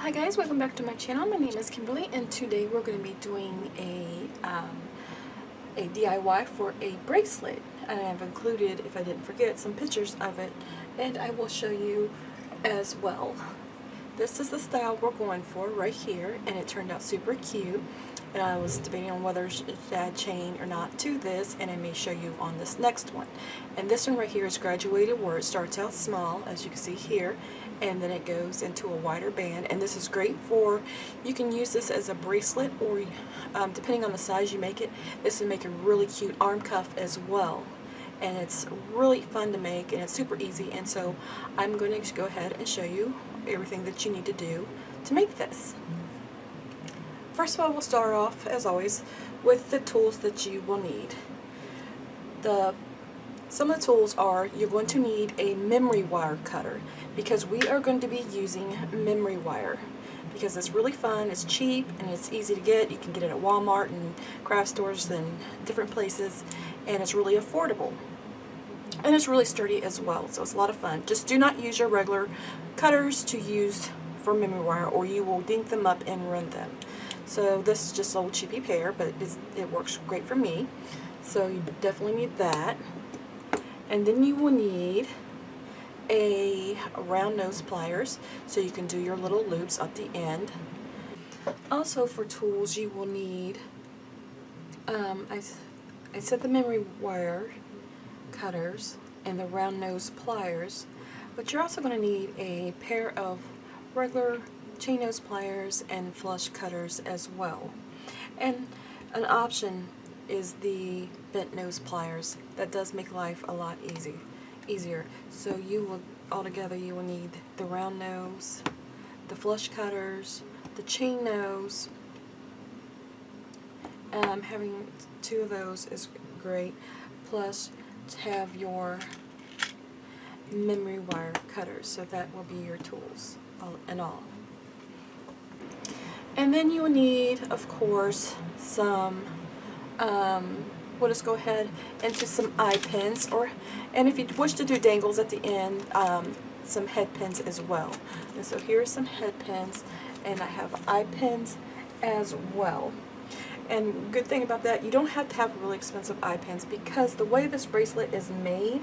Hi guys, welcome back to my channel. My name is Kimberly and today we're going to be doing a DIY for a bracelet. And I've included, if I didn't forget, some pictures of it and I will show you as well. This is the style we're going for right here and it turned out super cute. And I was debating on whether to add chain or not to this, and I may show you on this next one. And this one right here is graduated, where it starts out small, as you can see here, and then it goes into a wider band. And this is great for, you can use this as a bracelet, or depending on the size you make it, this will make a really cute arm cuff as well. And it's really fun to make and it's super easy, and so I'm going to go ahead and show you everything that you need to do to make this. First of all, we'll start off, as always, with the tools that you will need. Some of the tools are, you're going to need a memory wire cutter, because we are going to be using memory wire. Because it's really fun, it's cheap, and it's easy to get. You can get it at Walmart and craft stores and different places, and it's really affordable. And it's really sturdy as well, so it's a lot of fun. Just do not use your regular cutters to use for memory wire, or you will dink them up and ruin them. So this is just a little cheapy pair, but it works great for me. So you definitely need that. And then you will need a round nose pliers, so you can do your little loops at the end. Also for tools you will need, I said the memory wire cutters and the round nose pliers, but you're also going to need a pair of regular chain nose pliers and flush cutters as well. And an option is the bent nose pliers. That does make life a lot easier. So you will, altogether you will need the round nose, the flush cutters, the chain nose. Having two of those is great, plus to have your memory wire cutters, so that will be your tools and all. And then you will need, of course, some we'll just go ahead into some eye pins, and if you wish to do dangles at the end, some head pins as well. And so here are some head pins, and I have eye pins as well. And good thing about that, you don't have to have really expensive eye pins, because the way this bracelet is made,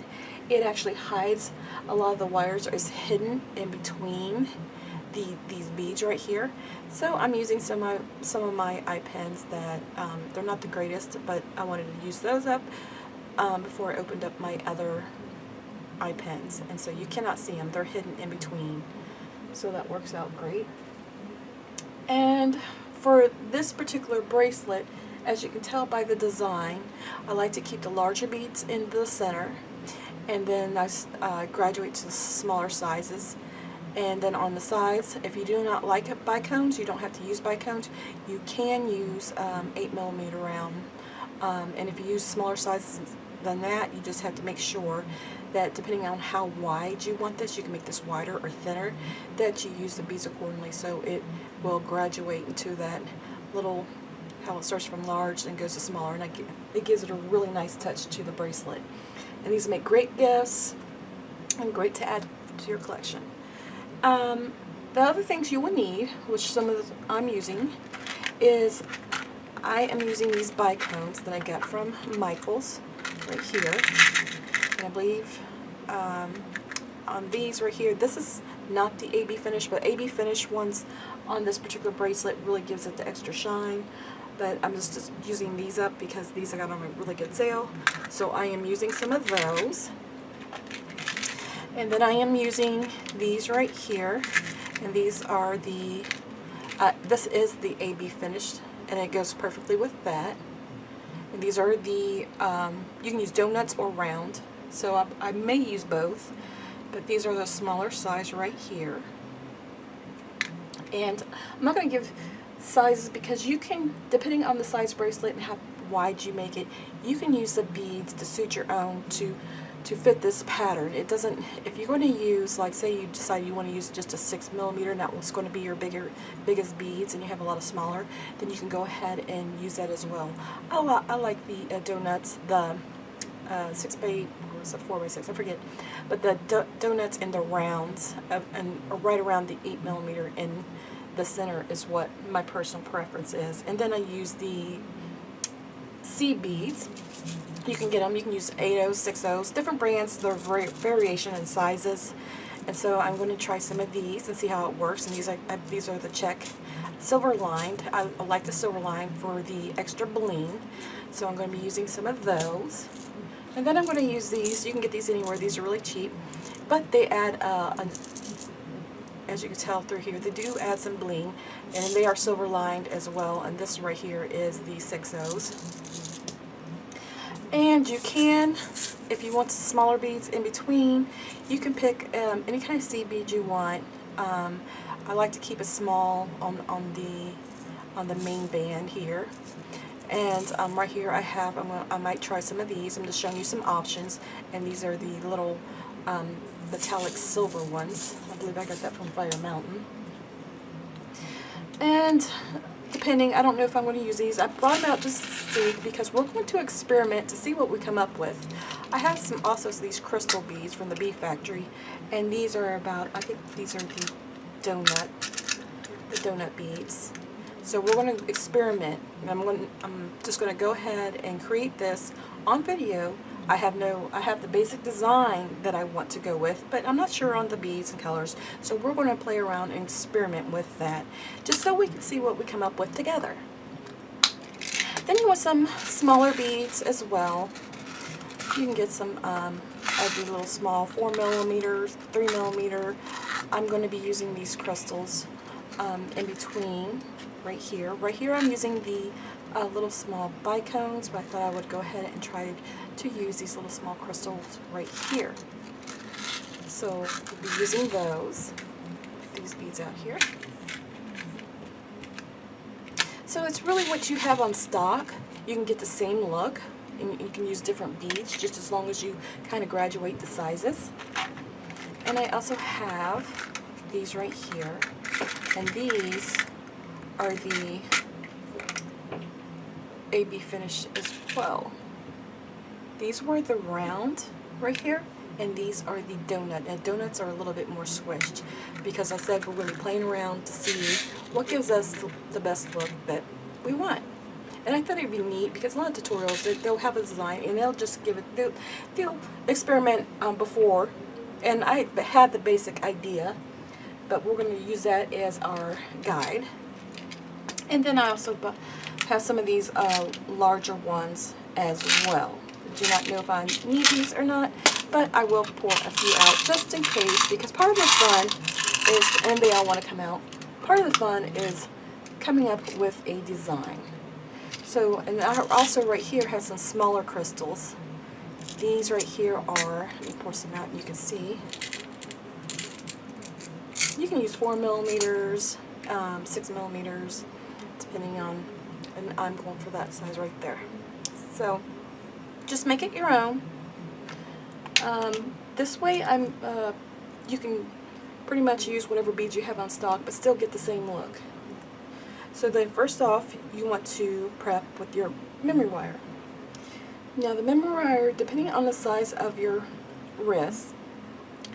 it actually hides a lot of the wires, or is hidden in between these beads right here. So I'm using some of my eye pins that they're not the greatest, but I wanted to use those up before I opened up my other eye pins. And so you cannot see them, they're hidden in between, so that works out great. And for this particular bracelet, as you can tell by the design, I like to keep the larger beads in the center, and then I graduate to the smaller sizes. And then on the sides, if you do not like bicones, you don't have to use bicones. You can use 8mm round. And if you use smaller sizes than that, you just have to make sure that depending on how wide you want this, you can make this wider or thinner, that you use the beads accordingly, so it will graduate into that little, how it starts from large and goes to smaller, and it gives it a really nice touch to the bracelet. And these make great gifts and great to add to your collection. The other things you will need, which I'm using, is I am using these bicones that I got from Michael's right here. And I believe on these right here, this is not the AB finish, but AB finish ones on this particular bracelet really gives it the extra shine. But I'm just using these up because these I got on a really good sale. So I am using some of those. And then I am using these right here, and these are the, this is the AB finished, and it goes perfectly with that. And these are the, you can use donuts or round, so I may use both, but these are the smaller size right here. And I'm not going to give sizes, because you can, depending on the size bracelet and how wide you make it, you can use the beads to suit your own to fit this pattern. It doesn't, if you're going to use, like say you decide you want to use just a 6mm, and that was going to be your biggest beads, and you have a lot of smaller, then you can go ahead and use that as well. I like the donuts, the 6x8, or was it 4x6, I forget, but the donuts and the rounds, and right around the 8mm, and the center is what my personal preference is. And then I use the seed beads. You can get them, you can use 8/0, 6/0, different brands, there are variation in sizes. And so I'm going to try some of these and see how it works. And these are the check silver lined. I like the silver line for the extra bling. So I'm going to be using some of those. And then I'm going to use these. You can get these anywhere. These are really cheap. But they add, as you can tell through here, they do add some bling. And they are silver lined as well. And this right here is the 6/0s. And you can, if you want smaller beads in between, you can pick any kind of seed bead you want. I like to keep it small on the main band here. And right here I might try some of these. I'm just showing you some options. And these are the little metallic silver ones. I believe I got that from Fire Mountain. And depending, I don't know if I'm going to use these. I brought them out just to see because we're going to experiment to see what we come up with. I have also these crystal beads from the Bee Factory, and these are about, I think these are the donut beads. So we're going to experiment, and I'm just going to go ahead and create this on video. I have the basic design that I want to go with, but I'm not sure on the beads and colors. So we're going to play around and experiment with that, just so we can see what we come up with together. Then you want some smaller beads as well. You can get some of these little small 4mm, 3mm. I'm going to be using these crystals in between right here. Right here I'm using the little small bicones, but I thought I would go ahead and try to use these little small crystals right here. So we'll be using those. Put these beads out here. So it's really what you have on stock. You can get the same look, and you can use different beads just as long as you kind of graduate the sizes. And I also have these right here, and these are the AB finish as well. These were the round right here, and these are the donut. And donuts are a little bit more squished because I said we're really playing around to see what gives us the best look that we want. And I thought it'd be neat because a lot of tutorials, they'll have a design and they'll just give it, they'll experiment before. And I had the basic idea, but we're going to use that as our guide. And then I also have some of these larger ones as well. Do not know if I need these or not, but I will pour a few out just in case, because part of the fun is, and they all want to come out, part of the fun is coming up with a design. So, and I also right here have some smaller crystals. These right here are, let me pour some out and you can see. You can use 4mm, 6mm, depending on, and I'm going for that size right there. So just make it your own. This way you can pretty much use whatever beads you have on stock but still get the same look. So then first off, you want to prep with your memory wire. Now the memory wire, depending on the size of your wrist,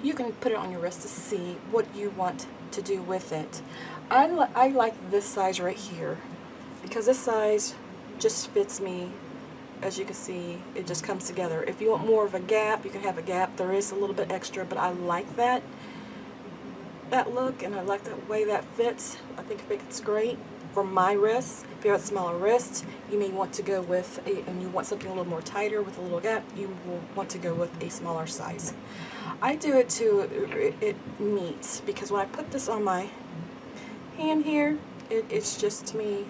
you can put it on your wrist to see what you want to do with it. I like this size right here because this size just fits me. As you can see, it just comes together. If you want more of a gap, you can have a gap. There is a little bit extra, but I like that look, and I like the way that fits. I think it fits great for my wrists. If you have a smaller wrist, you may want to go with and you want something a little more tighter with a little gap, you will want to go with a smaller size. I do it to it meets, because when I put this on my hand here, it's just, to me,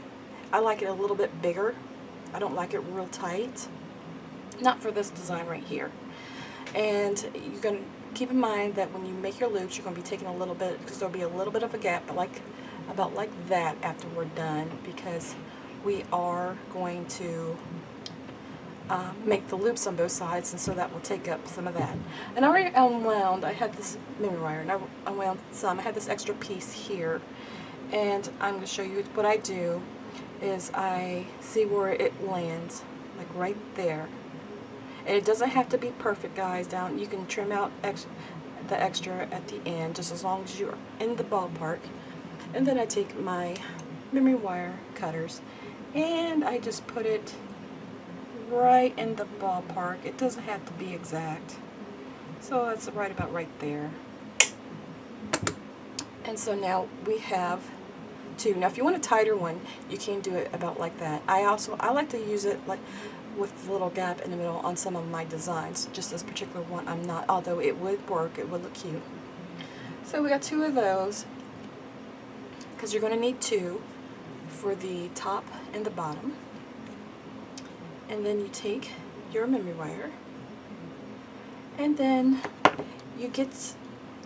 I like it a little bit bigger. I don't like it real tight. Not for this design right here. And you're going to keep in mind that when you make your loops, you're going to be taking a little bit, because there'll be a little bit of a gap, but about like that after we're done, because we are going to make the loops on both sides, and so that will take up some of that. And I already unwound, I had this memory wire, and I unwound some. I had this extra piece here, and I'm going to show you what I do is I see where it lands, like right there. And it doesn't have to be perfect, guys. Down, you can trim out the extra at the end, just as long as you're in the ballpark. And then I take my memory wire cutters and I just put it right in the ballpark. It doesn't have to be exact. So it's right about right there. And so now we have two. Now if you want a tighter one, you can do it about like that. I like to use it like with a little gap in the middle on some of my designs. Just this particular one I'm not, although it would work, it would look cute. So we got two of those, because you're going to need two for the top and the bottom. And then you take your memory wire and then you get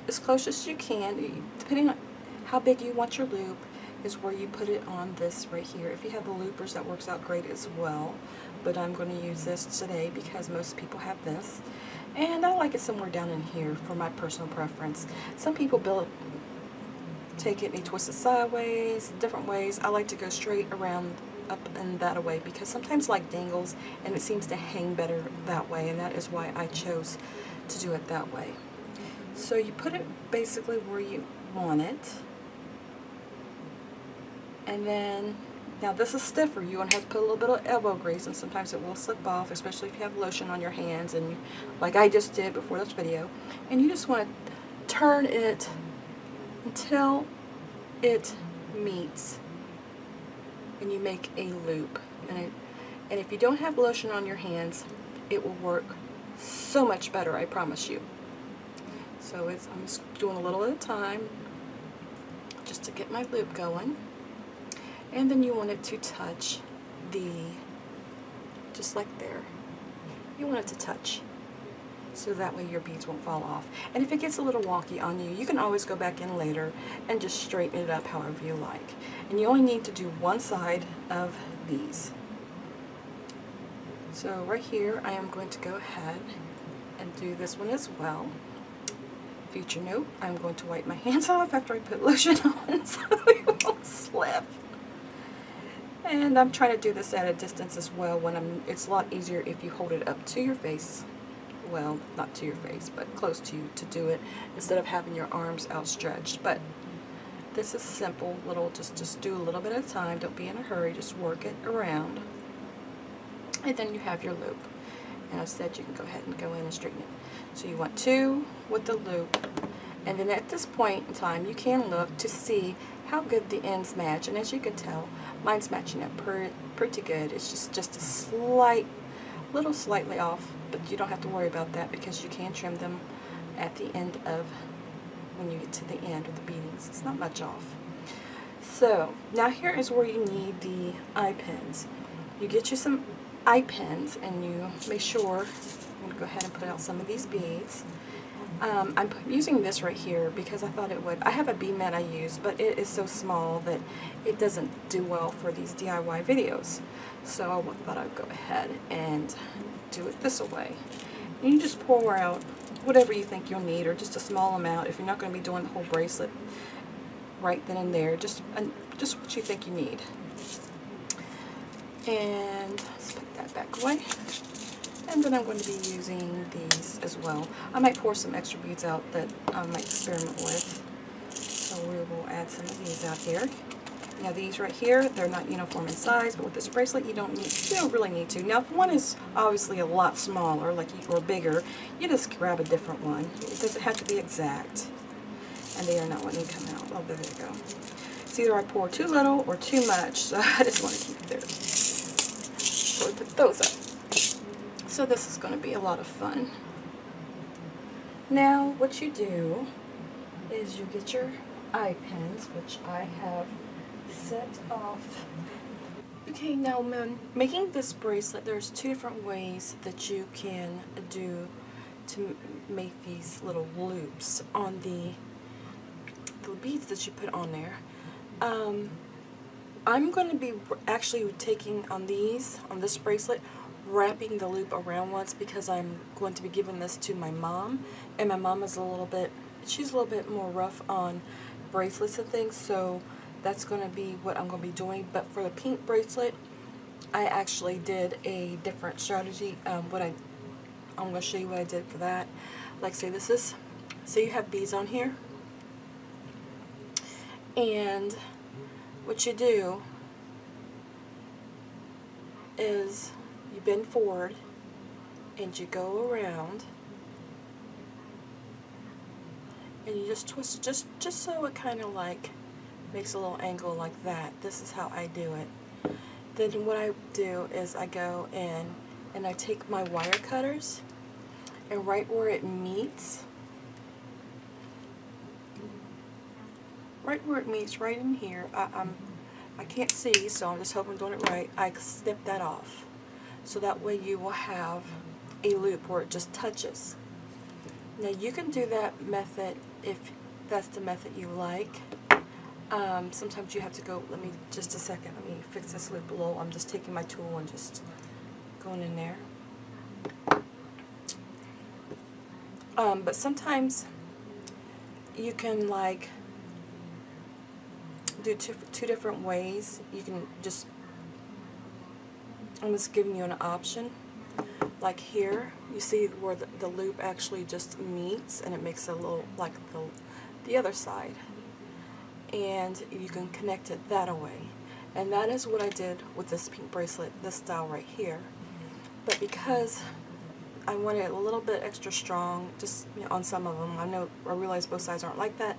as close as you can, depending on how big you want your loop, is where you put it on this right here. If you have the loopers, that works out great as well, but I'm going to use this today because most people have this, and I like it somewhere down in here for my personal preference. Some people take it and they twist it sideways, different ways. I like to go straight around up and that way because sometimes like dangles and it seems to hang better that way, and that is why I chose to do it that way. So you put it basically where you want it. And then, now this is stiffer. You're going to have to put a little bit of elbow grease, and sometimes it will slip off, especially if you have lotion on your hands, and like I just did before this video. And you just want to turn it until it meets, and you make a loop. And if you don't have lotion on your hands, it will work so much better, I promise you. So I'm just doing a little at a time, just to get my loop going. And then you want it to touch just like there. You want it to touch, so that way your beads won't fall off. And if it gets a little wonky on you, you can always go back in later and just straighten it up however you like. And you only need to do one side of these. So right here, I am going to go ahead and do this one as well. Future note, I'm going to wipe my hands off after I put lotion on so it won't slip. And I'm trying to do this at a distance as well. It's a lot easier if you hold it up to your face. Well, not to your face, but close to you to do it, instead of having your arms outstretched. But this is simple, just do a little bit at a time. Don't be in a hurry, just work it around. And then you have your loop. And I said you can go ahead and go in and straighten it. So you want two with the loop. And then at this point in time, you can look to see how good the ends match. And as you can tell, mine's matching up pretty good. It's just a slightly off, but you don't have to worry about that because you can trim them at the end of, when you get to the end of the beadings. It's not much off. So now here is where you need the eye pins. You get you some eye pins and you make sure, I'm going to go ahead and put out some of these beads. I'm using this right here because I thought it would. I have a bead mat I use, but it is so small that it doesn't do well for these DIY videos. So I thought I'd go ahead and do it this way. And you just pour out whatever you think you'll need, or just a small amount if you're not going to be doing the whole bracelet right then and there. Just what you think you need. And let's put that back away. And then I'm going to be using these as well. I might pour some extra beads out that I might experiment with. So we will add some of these out here. Now these right here, they're not uniform in size, but with this bracelet you don't really need to. Now if one is obviously a lot smaller, or bigger, you just grab a different one. It doesn't have to be exact. And they are not letting me come out. Oh, there they go. It's either I pour too little or too much, so I just want to keep it there. So we put those up. So this is going to be a lot of fun. Now what you do is you get your eye pins, which I have set off. Okay, now making this bracelet, there's two different ways that you can do to make these little loops on the beads that you put on there. I'm going to be actually taking on this bracelet, wrapping the loop around once, because I'm going to be giving this to my mom, and my mom is she's a little bit more rough on bracelets and things, so that's going to be what I'm going to be doing. But for the pink bracelet, I actually did a different strategy. I'm going to show you what I did for that. Like say you have these on here, And what you do is you bend forward and you go around and you just twist it just so it kind of like makes a little angle like that. This is how I do it. Then what I do is I go in and I take my wire cutters, and right where it meets, right in here, I can't see, so I'm just hoping I'm doing it right. I snip that off, so that way you will have a loop where it just touches. Now you can do that method if that's the method you like. Sometimes you have to go, just a second, let me fix this loop below. I'm just taking my tool and just going in there. But sometimes you can like do two different ways. You can just, I'm just giving you an option. Like here, you see where the loop actually just meets and it makes a little, like the other side. And you can connect it that way. And that is what I did with this pink bracelet, this style right here. But because I wanted it a little bit extra strong, just on some of them, I realize both sides aren't like that,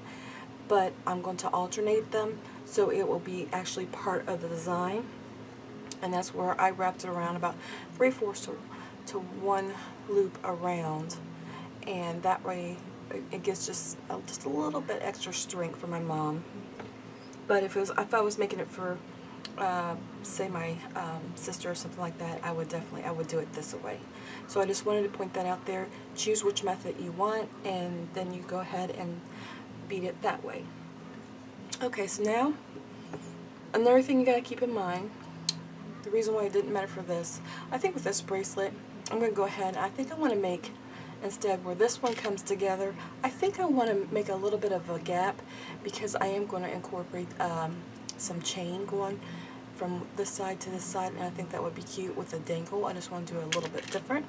but I'm going to alternate them so it will be actually part of the design. And that's where I wrapped it around about 3/4 to 1 loop around, and that way it gives just a little bit extra strength for my mom. But if I was making it for say my sister or something like that, I would do it this way. So I just wanted to point that out there. Choose which method you want, and then you go ahead and beat it that way. Okay, so now another thing you gotta keep in mind, the reason why it didn't matter for this, I think with this bracelet, I'm going to go ahead, I think I want to make, instead where this one comes together, I think I want to make a little bit of a gap, because I am going to incorporate some chain going from this side to this side, and I think that would be cute with a dangle. I just want to do it a little bit different.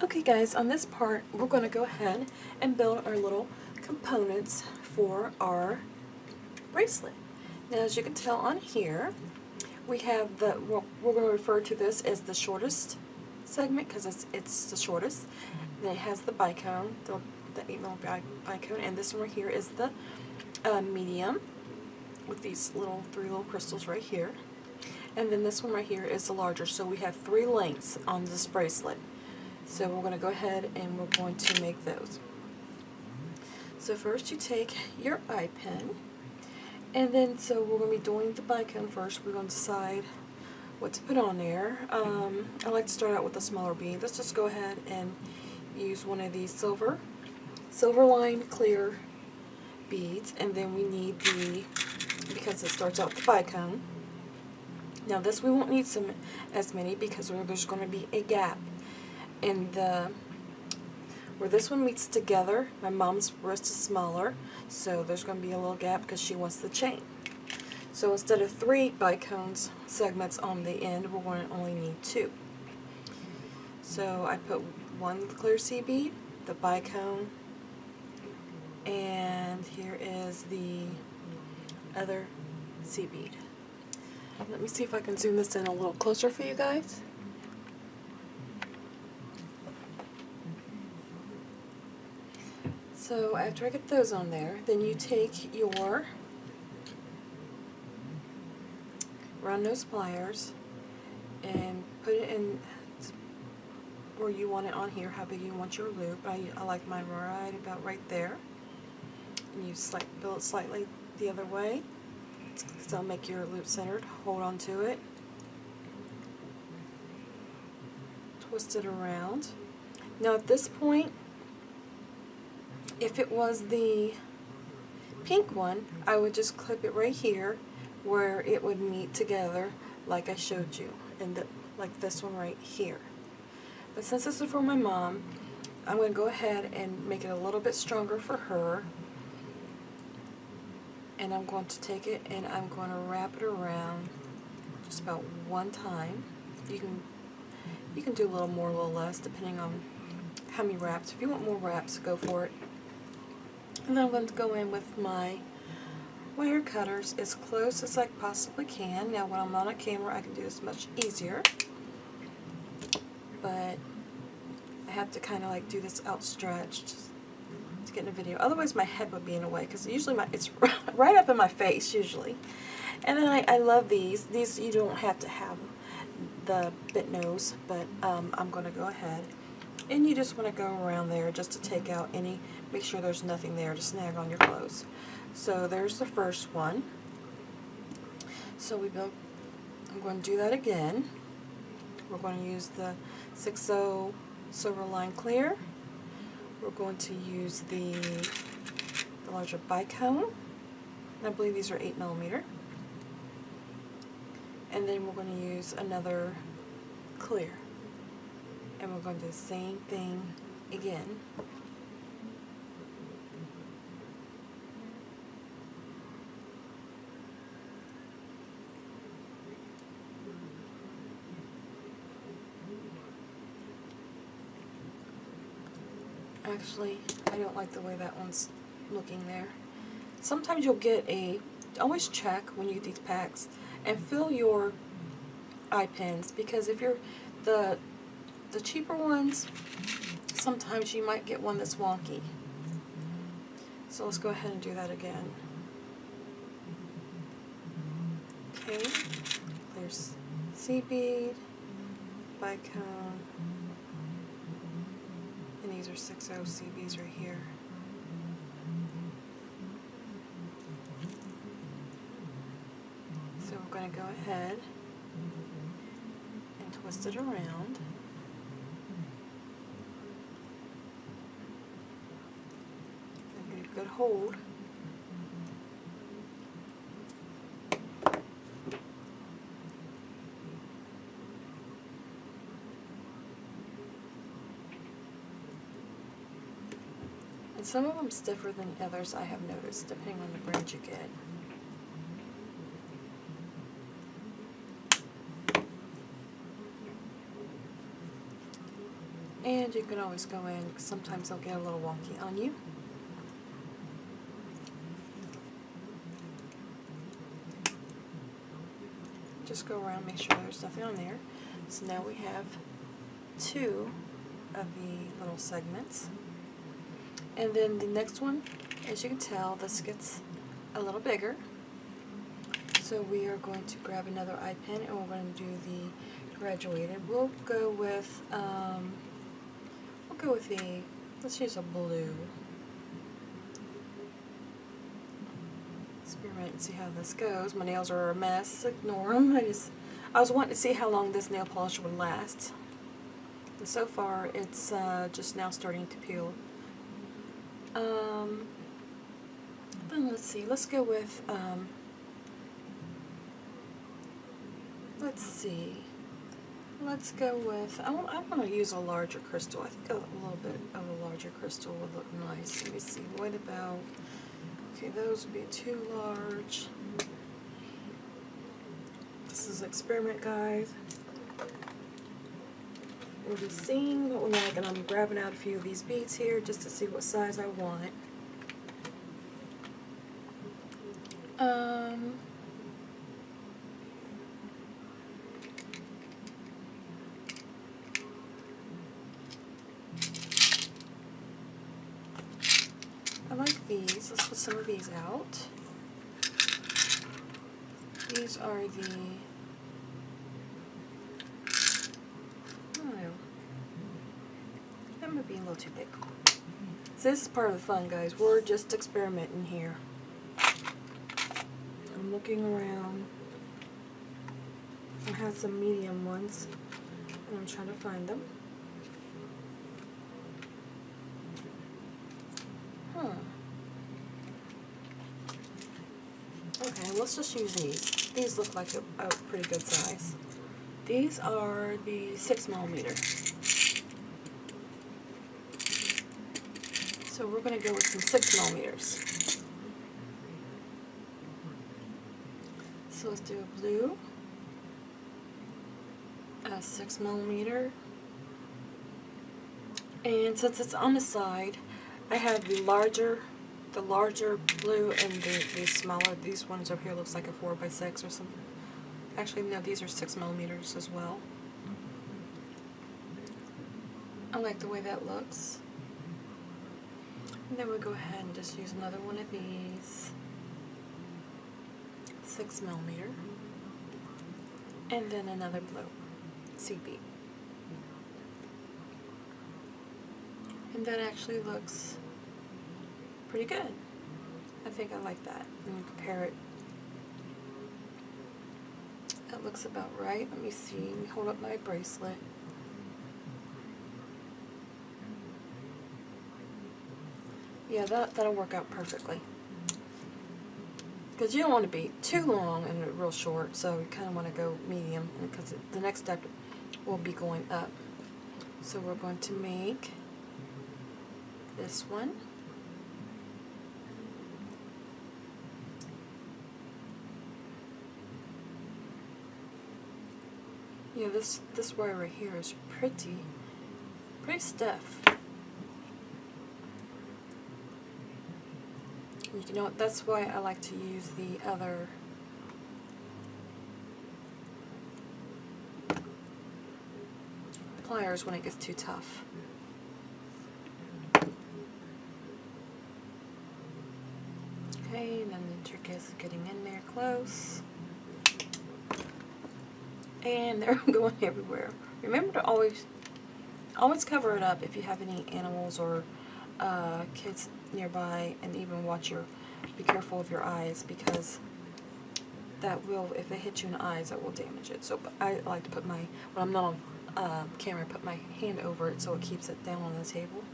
Okay guys, on this part, we're going to go ahead and build our little components for our bracelet. Now as you can tell on here, we have we're going to refer to this as the shortest segment because it's the shortest. Then it has the bicone, the 8mm bicone, and this one right here is the medium with these three little crystals right here. And then this one right here is the larger. So we have 3 lengths on this bracelet. So we're going to go ahead and we're going to make those. So first you take your eye pin, and then so we're going to be doing the bicone first. We're going to decide what to put on there. I like to start out with a smaller bead. Let's just go ahead and use one of these silver lined clear beads, and then we need because it starts out with the bicone. Now this we won't need as many because there's going to be a gap in where this one meets together. My mom's wrist is smaller, so there's going to be a little gap because she wants the chain. So instead of 3 bicones segments on the end, we're going to only need 2. So I put 1 clear C bead, the bicone, and here is the other C bead. Let me see if I can zoom this in a little closer for you guys. So after I get those on there, then you take your round nose pliers and put it in where you want it on here, how big you want your loop. I like mine right there. And you build it slightly the other way. So I'll make your loop centered. Hold on to it. Twist it around. Now at this point, if it was the pink one, I would just clip it right here where it would meet together like I showed you, and like this one right here. But since this is for my mom, I'm going to go ahead and make it a little bit stronger for her. And I'm going to take it and I'm going to wrap it around just about 1 time. You can do a little more, a little less, depending on how many wraps. If you want more wraps, go for it. And then I'm going to go in with my wire cutters as close as I possibly can. Now when I'm on a camera I can do this much easier, but I have to kind of like do this outstretched to get in a video. Otherwise my head would be in the way, because usually it's right up in my face usually. And then I love these. These you don't have to have the bit nose, but I'm going to go ahead. And you just want to go around there just to take out any, make sure there's nothing there to snag on your clothes. So there's the first one. So I'm going to do that again. We're going to use the 6.0 Silver Line Clear. We're going to use the larger bicone. I believe these are 8mm. And then we're going to use another clear. And we're going to do the same thing again. Actually, I don't like the way that one's looking there. Sometimes you'll get always check when you get these packs and fill your eye pins, because if you're the cheaper ones, sometimes you might get one that's wonky. So let's go ahead and do that again. Okay, there's sea bead, bicone, and these are 6.0 CBs right here. So we're going to go ahead and twist it around. And get a good hold. And some of them stiffer than others, I have noticed, depending on the brand you get. And you can always go in, because sometimes they'll get a little wonky on you. Just go around, make sure there's nothing on there. So now we have 2 of the little segments. And then the next one, as you can tell, this gets a little bigger. So we are going to grab another eye pin and we're going to do the graduated. We'll go with let's use a blue. Experiment and see how this goes. My nails are a mess, ignore them. I was wanting to see how long this nail polish would last. And so far it's just now starting to peel. Then let's see, let's go with, let's go with, I want to use a larger crystal. I think a little bit of a larger crystal would look nice. Let me see, what about, okay, those would be too large. This is experiment, guys. We'll be seeing what we like, and I'm grabbing out a few of these beads here just to see what size I want. I like these. Let's put some of these out. These are the, I don't know, that might be a little too big. So this is part of the fun, guys. We're just experimenting here. I'm looking around. I have some medium ones, and I'm trying to find them. Okay, let's just use these. These look like a pretty good size. These are the 6mm. So we're going to go with some 6mm. So let's do a blue, a 6mm, and since it's on the side, I have the larger the larger blue and the smaller. These ones over here looks like a 4x6 or something. Actually, no, these are 6mm as well. I like the way that looks. And then we'll go ahead and just use another one of these 6mm, and then another blue CB. And that actually looks pretty good. I think I like that. When you compare it, that looks about right. Let me see. Let me hold up my bracelet. Yeah, that'll work out perfectly. Because you don't want to be too long and real short, so you kind of want to go medium, because the next step will be going up. So we're going to make this one. Yeah, this wire right here is pretty stiff. You know, that's why I like to use the other pliers when it gets too tough. Okay, and then the trick is getting in there close. And they're going everywhere. Remember to always cover it up if you have any animals or kids nearby, and even be careful of your eyes, because that will, if they hit you in the eyes, that will damage it. So I like to put when I'm not on camera, put my hand over it so it keeps it down on the table.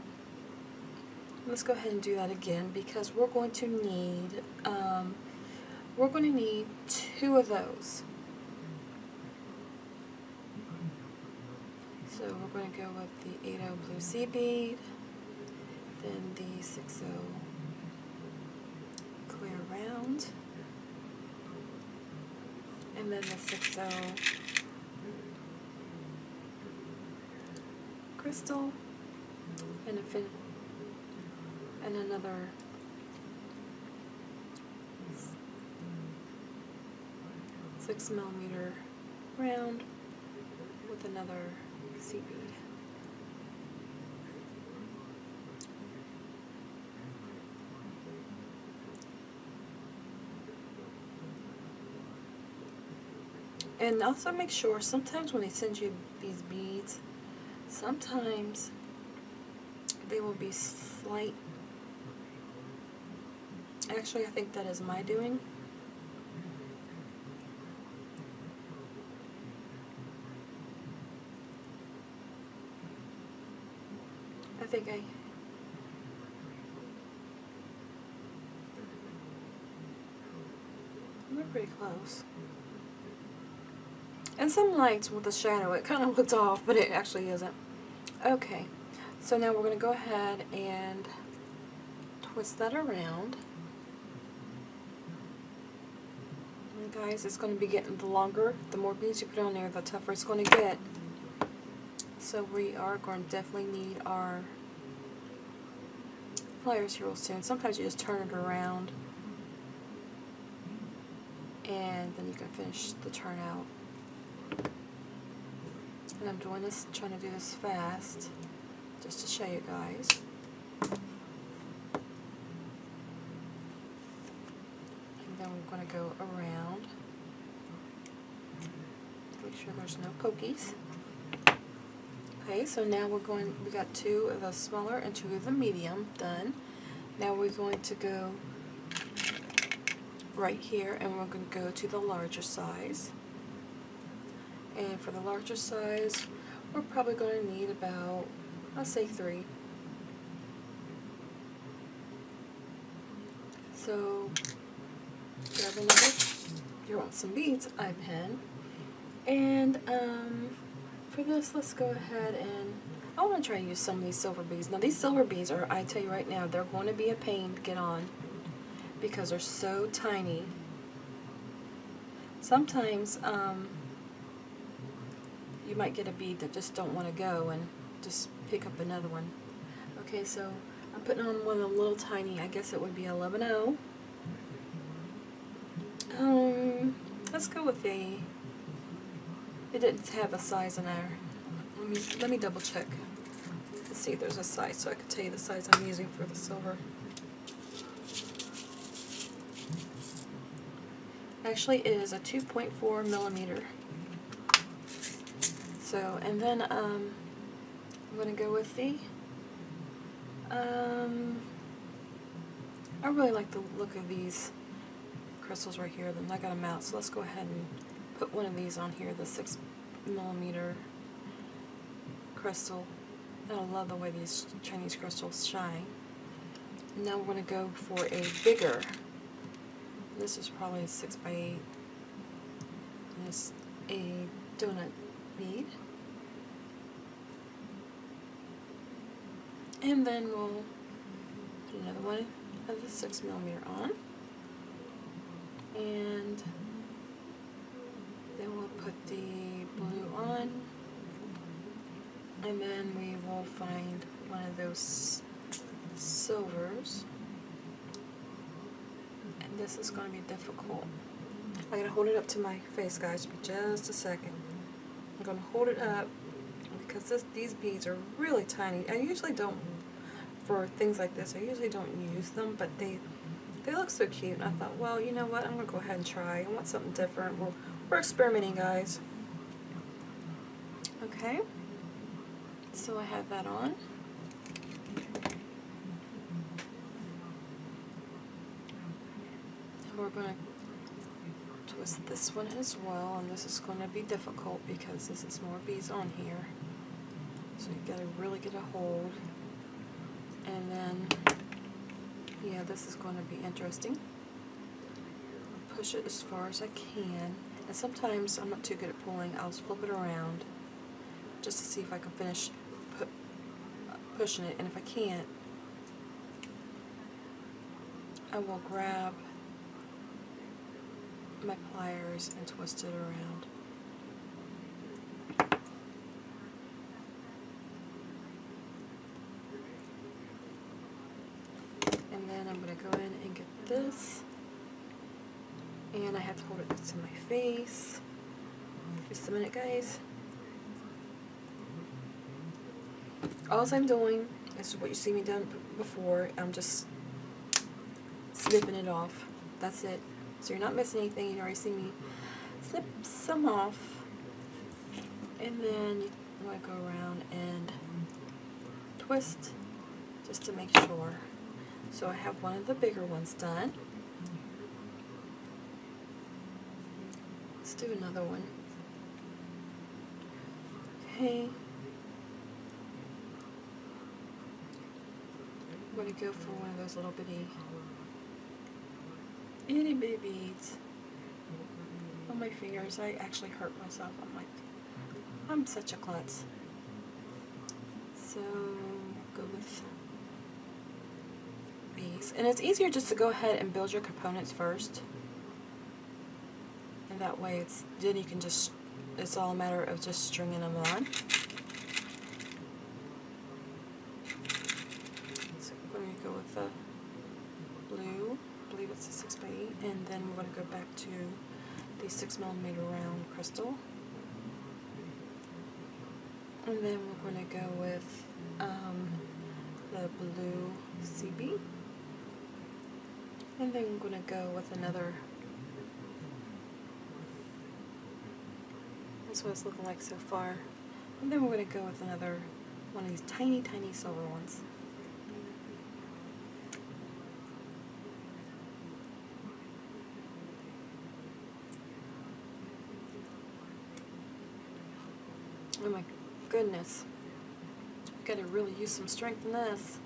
Let's go ahead and do that again, because we're going to need 2 of those. So we're going to go with the 80 blue sea bead, then the 60 clear round, and then the 60 crystal, and another 6mm round with another sea bead. And also make sure, sometimes when they send you these beads, sometimes they will be slight. Actually, I think that is my doing. I think we're pretty close. And some lights with the shadow, it kind of looks off, but it actually isn't. Okay, so now we're going to go ahead and twist that around. And guys, it's going to be getting the longer, the more beads you put on there, the tougher it's going to get. So we are going to definitely need our pliers here real soon. Sometimes you just turn it around, and then you can finish the turnout. And I'm doing this, trying to do this fast, just to show you guys. And then we're going to go around, make sure there's no pokies. Okay, so now we got 2 of the smaller and 2 of the medium done. Now we're going to go right here, and we're going to go to the larger size. And for the larger size, we're probably going to need about, I'll say 3. So grab another, you want some beads, eye pen. And for this, let's go ahead and, I want to try to use some of these silver beads. Now these silver beads are, I tell you right now, they're going to be a pain to get on, because they're so tiny. Sometimes you might get a bead that just don't want to go, and just pick up another one. Okay, so I'm putting on one of them little tiny, I guess it would be 11-0. Let's go with it didn't have a size in there. Let me double check. Let's see if there's a size so I can tell you the size I'm using for the silver. Actually, it is a 2.4 millimeter. So, and then I'm going to go with the, I really like the look of these crystals right here. Then I got them out, so let's go ahead and put one of these on here, the 6 millimeter crystal. And I love the way these Chinese crystals shine. And now we're going to go for a bigger. This is probably a 6x8. And it's a donut bead. And then we'll put another one of the 6 millimeter on. And then we'll put the blue on. And then we will find one of those silvers. And this is going to be difficult. I gotta hold it up to my face, guys, for just a second. I'm gonna hold it up because these beads are really tiny. I usually don't, for things like this, I usually don't use them, but they look so cute. And I thought, well, you know what? I'm gonna go ahead and try. I want something different. We're experimenting, guys. Okay. So I have that on. And we're going to twist this one as well, and this is going to be difficult because this is more beads on here. So you got to really get a hold. And then, yeah, this is going to be interesting. I'll push it as far as I can. And sometimes I'm not too good at pulling. I'll just flip it around just to see if I can finish pushing it, and if I can't, I will grab my pliers and twist it around. And then I'm going to go in and get this, and I have to hold it to my face. Just a minute, guys. All I'm doing is what you see me done before. I'm just snipping it off. That's it. So you're not missing anything. You already see me snip some off. And then you want to go around and twist just to make sure. So I have one of the bigger ones done. Let's do another one. Okay. I'm going to go for one of those little itty bitty beads on my fingers. I actually hurt myself. I'm such a klutz. So go with these. And it's easier just to go ahead and build your components first. And that way then you can just, it's all a matter of just stringing them on. Go with the blue, I believe it's a 6x8, and then we're going to go back to the 6 millimeter round crystal, and then we're going to go with the blue CB, and then we're going to go with another. That's what it's looking like so far, and then we're going to go with another one of these tiny silver ones. Oh my goodness. I've got to really use some strength in this.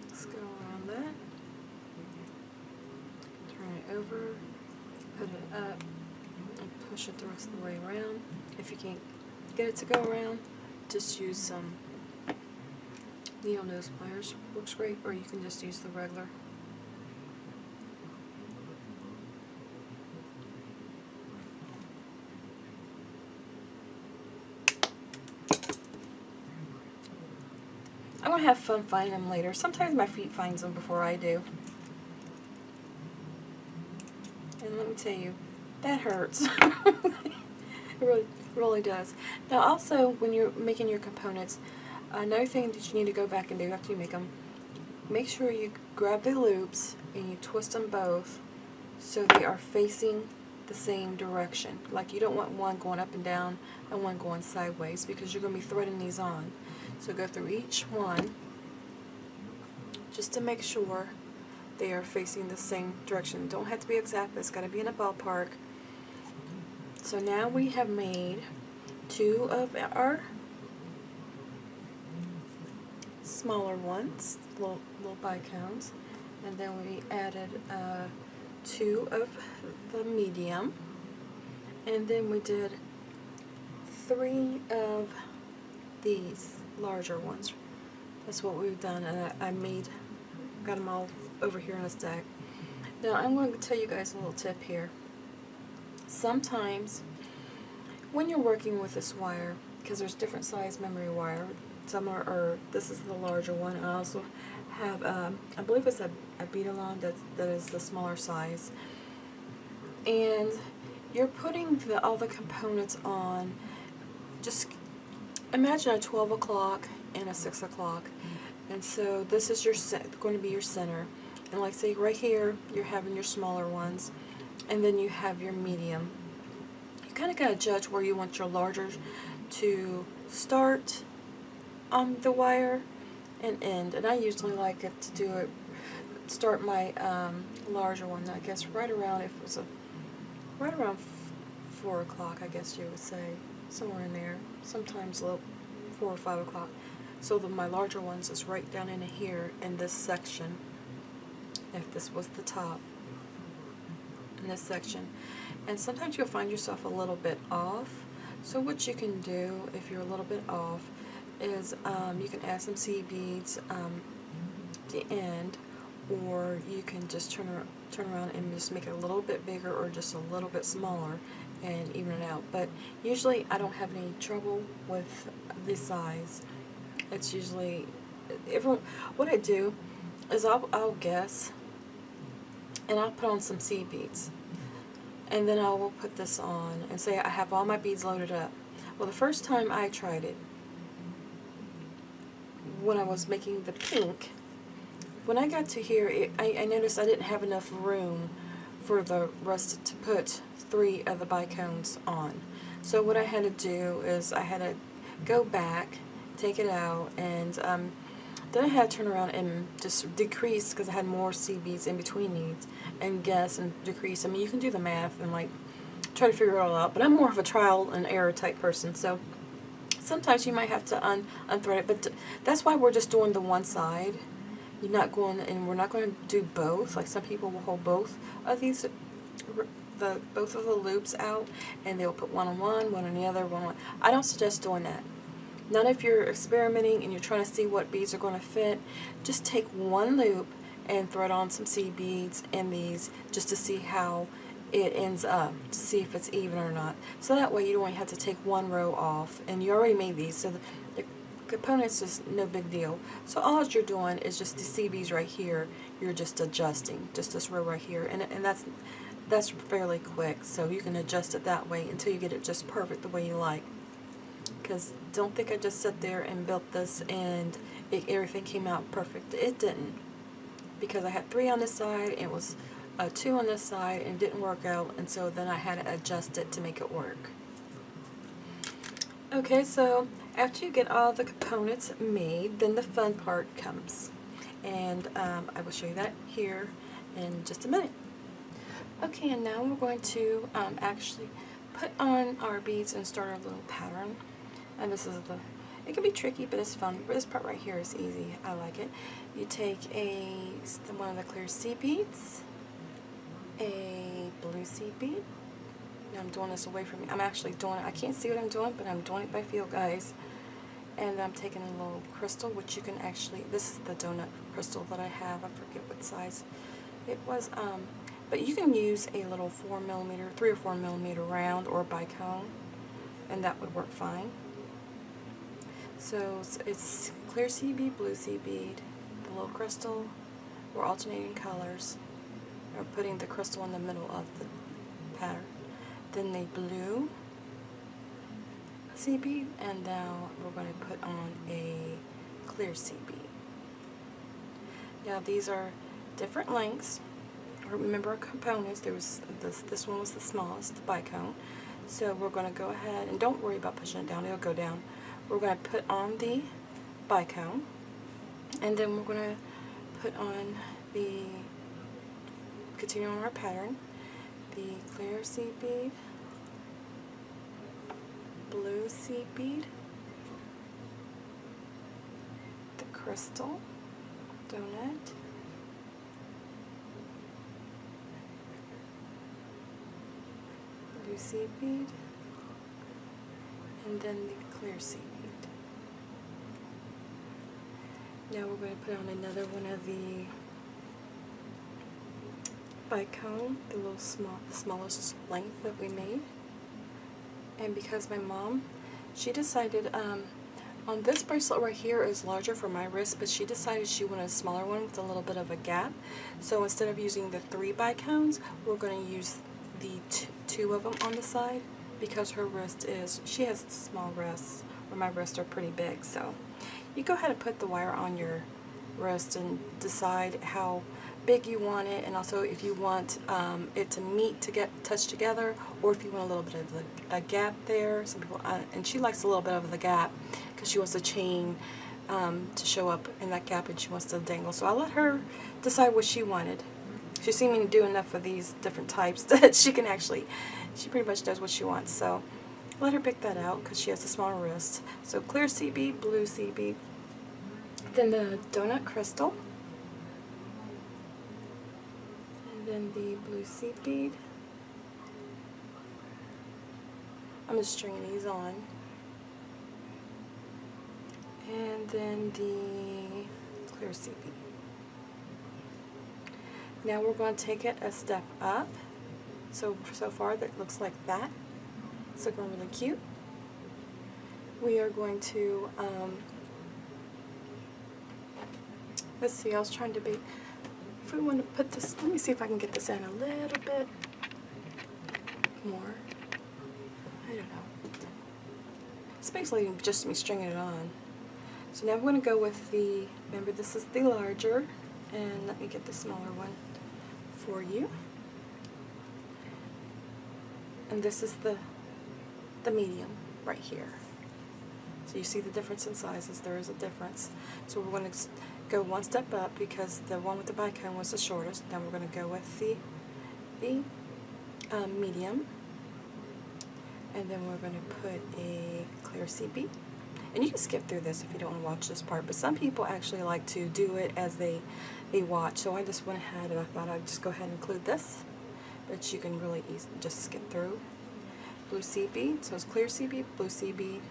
Let's go around that. Turn it over, put it up, and push it the rest of the way around. If you can't get it to go around, just use some needle nose pliers works great, or you can just use the regular. I'm going to have fun finding them later. Sometimes my feet finds them before I do. And let me tell you, that hurts. It really does. Now also, when you're making your components, another thing that you need to go back and do after you make them, make sure you grab the loops and you twist them both so they are facing the same direction. Like, you don't want one going up and down and one going sideways, because you're going to be threading these on. So go through each one just to make sure they are facing the same direction. Don't have to be exact, but it's got to be in a ballpark. So now we have made 2 of our smaller ones, little bicones, and then we added 2 of the medium, and then we did 3 of these larger ones. That's what we've done, and I got them all over here in a stack. Now I'm going to tell you guys a little tip here. Sometimes when you're working with this wire, because there's different size memory wire, some are this is the larger one. I also have I believe it's a beadalon that is the smaller size, and you're putting all the components on. Just imagine a 12 o'clock and a 6 o'clock, and so this is going to be your center. And like, say right here, you're having your smaller ones, and then you have your medium. You kind of got to judge where you want your larger to start on the wire and end. And I usually like it to start my larger one, I guess, right around, if it was right around 4 o'clock, I guess you would say, somewhere in there. Sometimes a little 4 or 5 o'clock. So my larger ones is right down in here in this section. If this was the top, in this section. And sometimes you'll find yourself a little bit off. So what you can do if you're a little bit off is you can add some seed beads at the end, or you can just turn around and just make it a little bit bigger or just a little bit smaller and even it out. But usually I don't have any trouble with the size. It's usually what I do is I'll guess, and I'll put on some seed beads, and then I will put this on and say I have all my beads loaded up. Well, the first time I tried it, when I was making the pink, when I got to here, I noticed I didn't have enough room for the rest to put 3 of the bicones on. So what I had to do is I had to go back, take it out, and then I had to turn around and just decrease, because I had more seed beads in between these, and guess and decrease. I mean, you can do the math and like try to figure it all out, but I'm more of a trial and error type person, so sometimes you might have to unthread it, but that's why we're just doing the one side. You're not going, and we're not going to do both. Like, some people will hold both of these, both of the loops out, and they'll put one on one on the other, one on. I don't suggest doing that. Not if you're experimenting and you're trying to see what beads are going to fit. Just take one loop and thread on some seed beads in these, just to see how it ends up, to see if it's even or not. So that way you don't have to take one row off, and you already made these, so the components is no big deal. So all you're doing is just the seed beads right here, you're just adjusting, just this row right here, and that's fairly quick, so you can adjust it that way until you get it just perfect the way you like. Because don't think I just sat there and built this and everything came out perfect. It didn't. Because I had 3 on this side, and it was 2 on this side, and it didn't work out, and so then I had to adjust it to make it work. Okay, so after you get all the components made, then the fun part comes. And I will show you that here in just a minute. Okay, and now we're going to actually put on our beads and start our little pattern. And this is it can be tricky, but it's fun. This part right here is easy. I like it. You take one of the clear seed beads, a blue seed bead. Now I'm doing this away from me. I'm actually doing it. I can't see what I'm doing, but I'm doing it by feel, guys. And I'm taking a little crystal, which you can actually, this is the donut crystal that I have. I forget what size it was, but you can use a little 4mm, 3 or 4mm round or bicone, and that would work fine. So it's clear seed bead, blue seed bead, the little crystal. We're alternating colors. We're putting the crystal in the middle of the pattern. Then the blue seed bead, and now we're going to put on a clear seed bead. Now these are different lengths. Remember our components, there was this one was the smallest, the bicone. So we're going to go ahead, and don't worry about pushing it down, it'll go down. We're going to put on the bicone, and then we're going to put on the, continue on our pattern, the clear seed bead, blue seed bead, the crystal, donut, blue seed bead, and then the clear seed bead. Now we're going to put on another one of the bicone, the little smallest length that we made. And because my mom, she decided, on this bracelet right here is larger for my wrist, but she decided she wanted a smaller one with a little bit of a gap. So instead of using the 3 bicones, we're going to use the 2 of them on the side, because her wrist is, she has small wrists, or my wrists are pretty big. So you go ahead and put the wire on your wrist and decide how big you want it, and also if you want it to meet to get touched together, or if you want a little bit of a gap there. Some people, and she likes a little bit of the gap because she wants the chain to show up in that gap, and she wants to dangle. So I let her decide what she wanted. She's seen me do enough of these different types that she can actually, she pretty much does what she wants. So let her pick that out because she has a smaller wrist. So clear seed bead, blue seed bead, then the donut crystal, and then the blue seed bead. I'm just stringing these on. And then the clear seed bead. Now we're going to take it a step up. So far that looks like that. It's looking really cute. We are going to, let's see, I was trying to be, if we want to put this, let me see if I can get this in a little bit more. I don't know. It's basically just me stringing it on. So now I'm going to go with the, remember this is the larger, and let me get the smaller one for you. And this is the medium right here. So you see the difference in sizes, there is a difference. So we're going to go one step up because the one with the bicone was the shortest. Now we're going to go with the medium, and then we're going to put a clear seed bead. And you can skip through this if you don't want to watch this part, but some people actually like to do it as they watch. So I just went ahead and I thought I'd just go ahead and include this, but you can really easily just skip through. Blue seed bead, so it's clear seed bead, blue seed bead,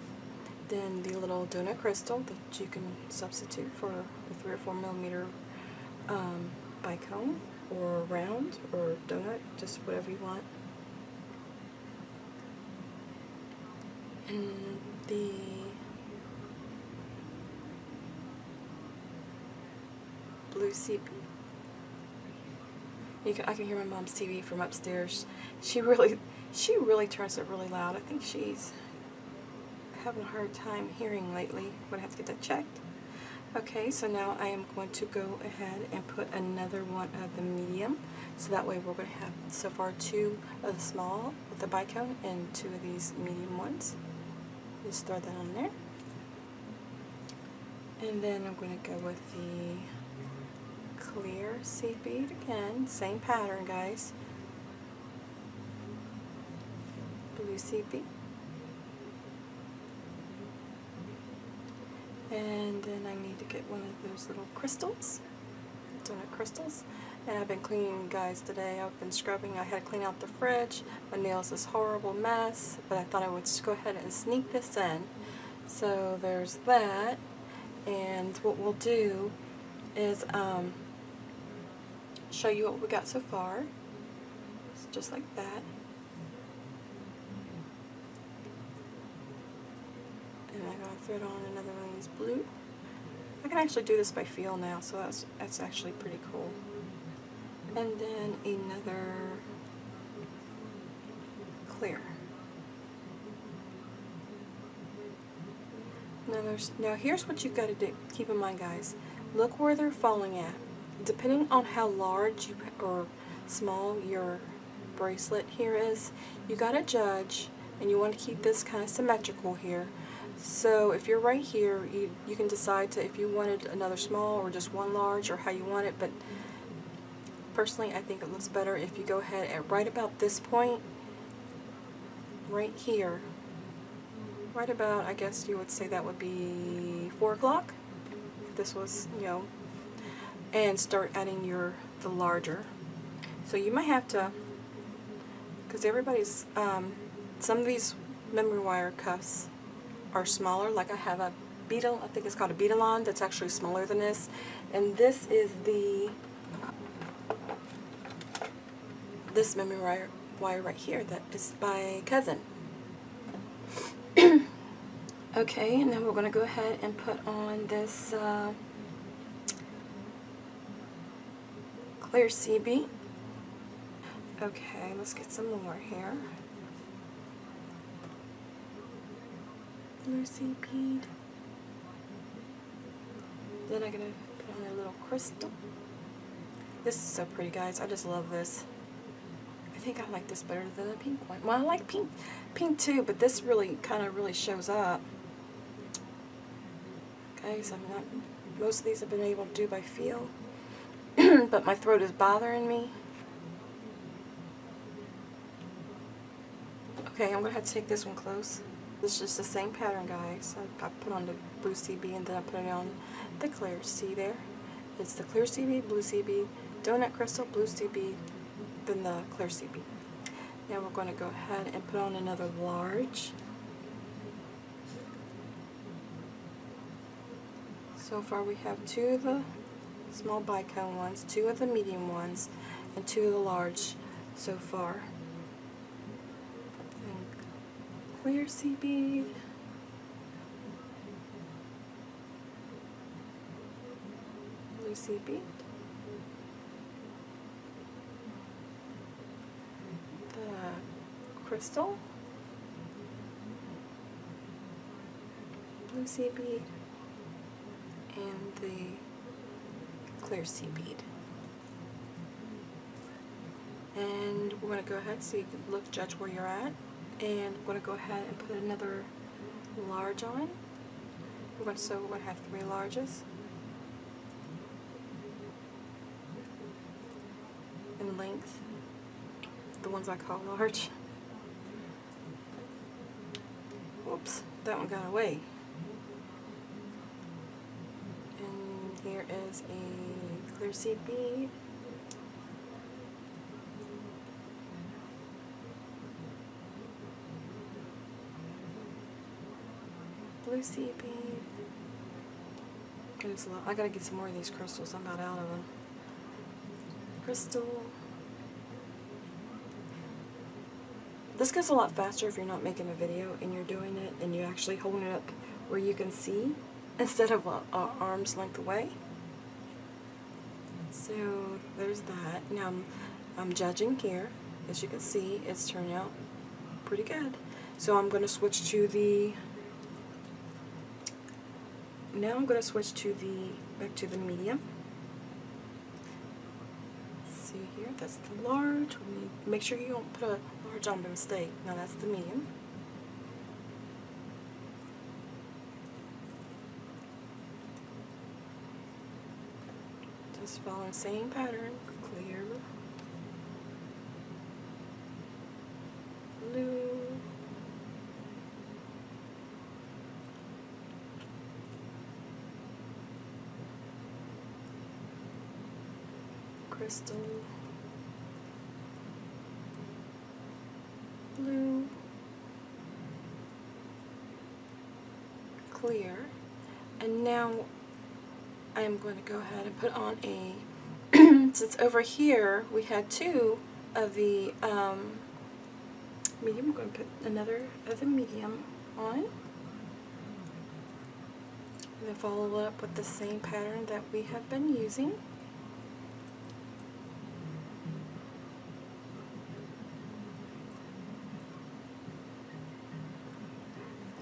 then the little donut crystal that you can substitute for a 3 or 4mm bicone, or round, or donut, just whatever you want. And the blue seed bead. I can hear my mom's TV from upstairs. She really turns it really loud. I think she's having a hard time hearing lately. I'm going to have to get that checked. Okay, so now I am going to go ahead and put another one of the medium. So that way we're going to have so far 2 of the small with the bicone and 2 of these medium ones. Just throw that on there. And then I'm going to go with the clear seed bead again. Same pattern, guys. Blue seed bead. And then I need to get one of those little crystals, donut crystals. And I've been cleaning, guys, today. I've been scrubbing. I had to clean out the fridge. My nails is a horrible mess, but I thought I would just go ahead and sneak this in So there's that, and what we'll do is show you what we got so far. It's just like that. And I'm going to thread on another one of these blue. I can actually do this by feel now, so that's actually pretty cool. And then another clear. Now here's what you've got to do. Keep in mind, guys. Look where they're falling at. Depending on how large or small your bracelet here is, you got to judge, and you want to keep this kind of symmetrical here. So if you're right here, you can decide to if you wanted another small or just one large or how you want it, but personally I think it looks better if you go ahead at right about this point, right here, right about, I guess you would say that would be 4 o'clock, if this was, you know, and start adding the larger. So you might have to, because everybody's, some of these memory wire cuffs are smaller, like I have a beetle, I think it's called a beetle that's actually smaller than this, and this is this memory wire right here that is by Cousin. Okay, and then we're going to go ahead and put on this clear CB. Okay, let's get some more here. Blue sea bead. Then I'm going to put on a little crystal. This is so pretty, guys. I just love this. I think I like this better than the pink one. Well, I like pink too, but this really kind of really shows up. Guys, most of these I've been able to do by feel, but my throat is bothering me. Okay, I'm going to have to take this one close. This is just the same pattern, guys. I put on the blue CB and then I put it on the clear. See there? It's the clear CB, blue CB, donut crystal, blue CB, then the clear CB. Now we're going to go ahead and put on another large. So far we have 2 of the small bicone ones, 2 of the medium ones, and 2 of the large so far. Clear sea bead, blue sea bead, the crystal, blue sea bead, and the clear sea bead. And we're going to go ahead so you can judge where you're at. And we're going to go ahead and put another large on. We're going to have 3 larges. In length, the ones I call large. Oops, that one got away. And here is a clear sea bead. Blue sea bead. I gotta get some more of these crystals. I'm about out of them. Crystal. This goes a lot faster if you're not making a video and you're doing it and you're actually holding it up where you can see instead of arm's length away. So there's that. Now I'm judging here. As you can see, it's turning out pretty good. So I'm going to switch to the back to the medium. See here, that's the large. Make sure you don't put a large on by mistake. Now that's the medium. Just following the same pattern. Clear, blue, crystal, blue, clear. And now I'm going to go ahead and put on a, since over here we had two of the medium, I'm going to put another of the medium on. And then follow up with the same pattern that we have been using.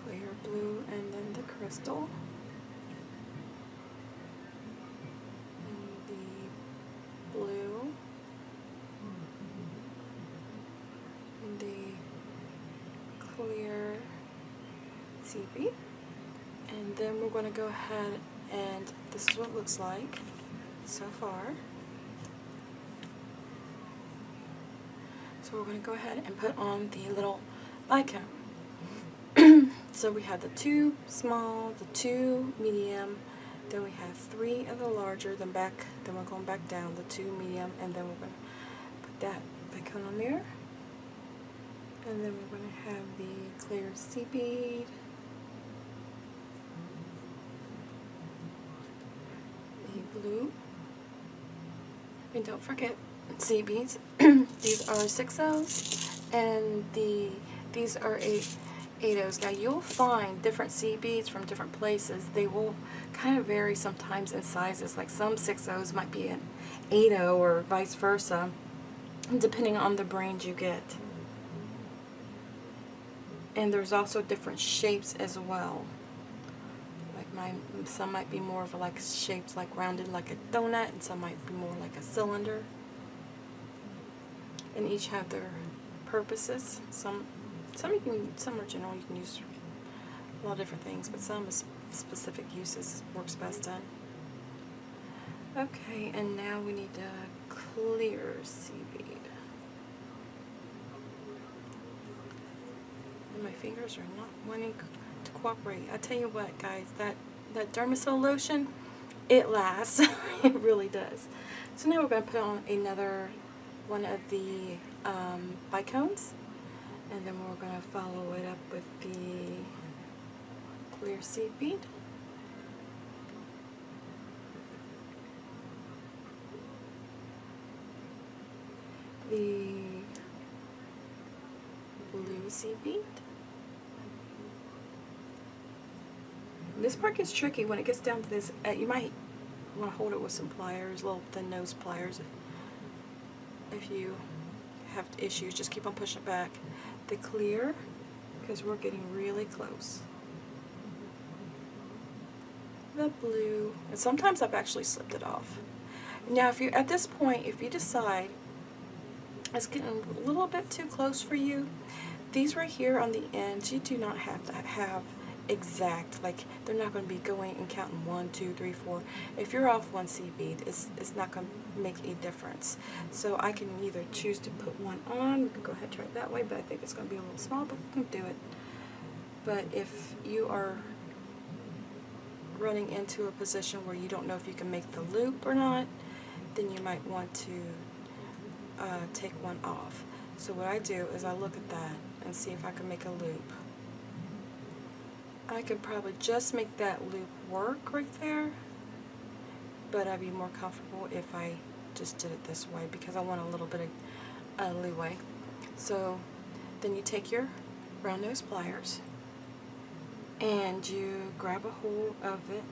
Clear blue and then the crystal. And the blue. And the clear CB. And then we're going to go ahead and this is what it looks like so far. So we're going to go ahead and put on the little bicone. So we have the two small, the two medium, then we have three of the larger, then we're going back down, the two medium, and then we're going to put that bicone on there. And then we're going to have the clear sea bead. Blue, and don't forget sea beads. These are 6/0s and these are 8/0s. Now you'll find different sea beads from different places. They will kind of vary sometimes in sizes, like some 6/0s might be an 8/0 or vice versa, depending on the brand you get. And there's also different shapes as well. Some might be more of like shaped like rounded like a donut, and some might be more like a cylinder. And each have their purposes. Some are general, you can use a lot of different things, but some is specific uses works best on. Okay, and now we need a clear sea bead. And my fingers are not wanting to cooperate. I tell you what, guys, that Dermasil lotion, it lasts. It really does. So now we're going to put on another one of the bicones, and then we're going to follow it up with the clear sea bead. The blue sea bead. This part gets tricky when it gets down to this. You might want to hold it with some pliers, little thin nose pliers. If you have issues, just keep on pushing it back. The clear, because we're getting really close. The blue, and sometimes I've actually slipped it off. Now, if you at this point, if you decide it's getting a little bit too close for you, these right here on the ends, you do not have to have exact, like they're not going to be going and counting 1, 2, 3, 4. If you're off one sea bead, it's not going to make a difference. So I can either choose to put one on, we can go ahead and try it that way, but I think it's going to be a little small, but we can do it. But if you are running into a position where you don't know if you can make the loop or not, then you might want to take one off. So what I do is I look at that and see if I can make a loop. I could probably just make that loop work right there, but I'd be more comfortable if I just did it this way because I want a little bit of leeway. So then you take your round nose pliers and you grab a hold of it,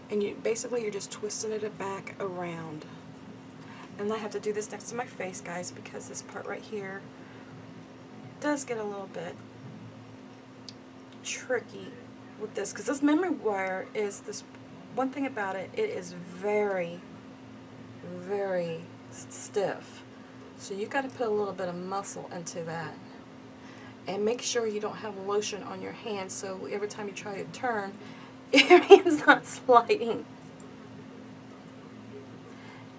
and you basically you're just twisting it back around. And I have to do this next to my face, guys, because this part right here does get a little bit tricky with this, because this memory wire is this one thing about it, it is very, very stiff. So you got to put a little bit of muscle into that. And make sure you don't have lotion on your hands, so every time you try to turn, your hand's not sliding.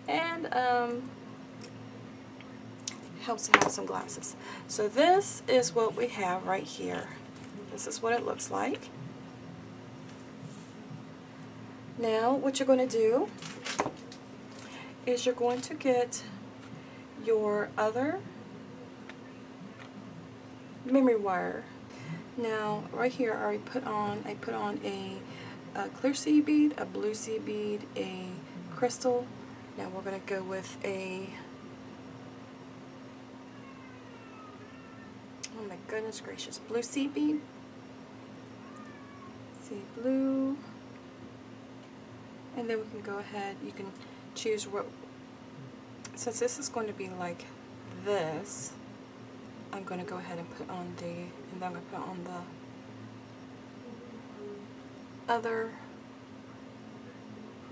And helps to have some glasses. So this is what we have right here. This is what it looks like. Now what you're going to do is you're going to get your other memory wire. Now right here I put on a clear seed bead, a blue seed bead, a crystal. Now we're going to go with a, oh my goodness gracious, blue seed bead. See, blue. And then we can go ahead, you can choose what, since this is going to be like this, I'm going to go ahead and put on the, and then I'm going to put on the other,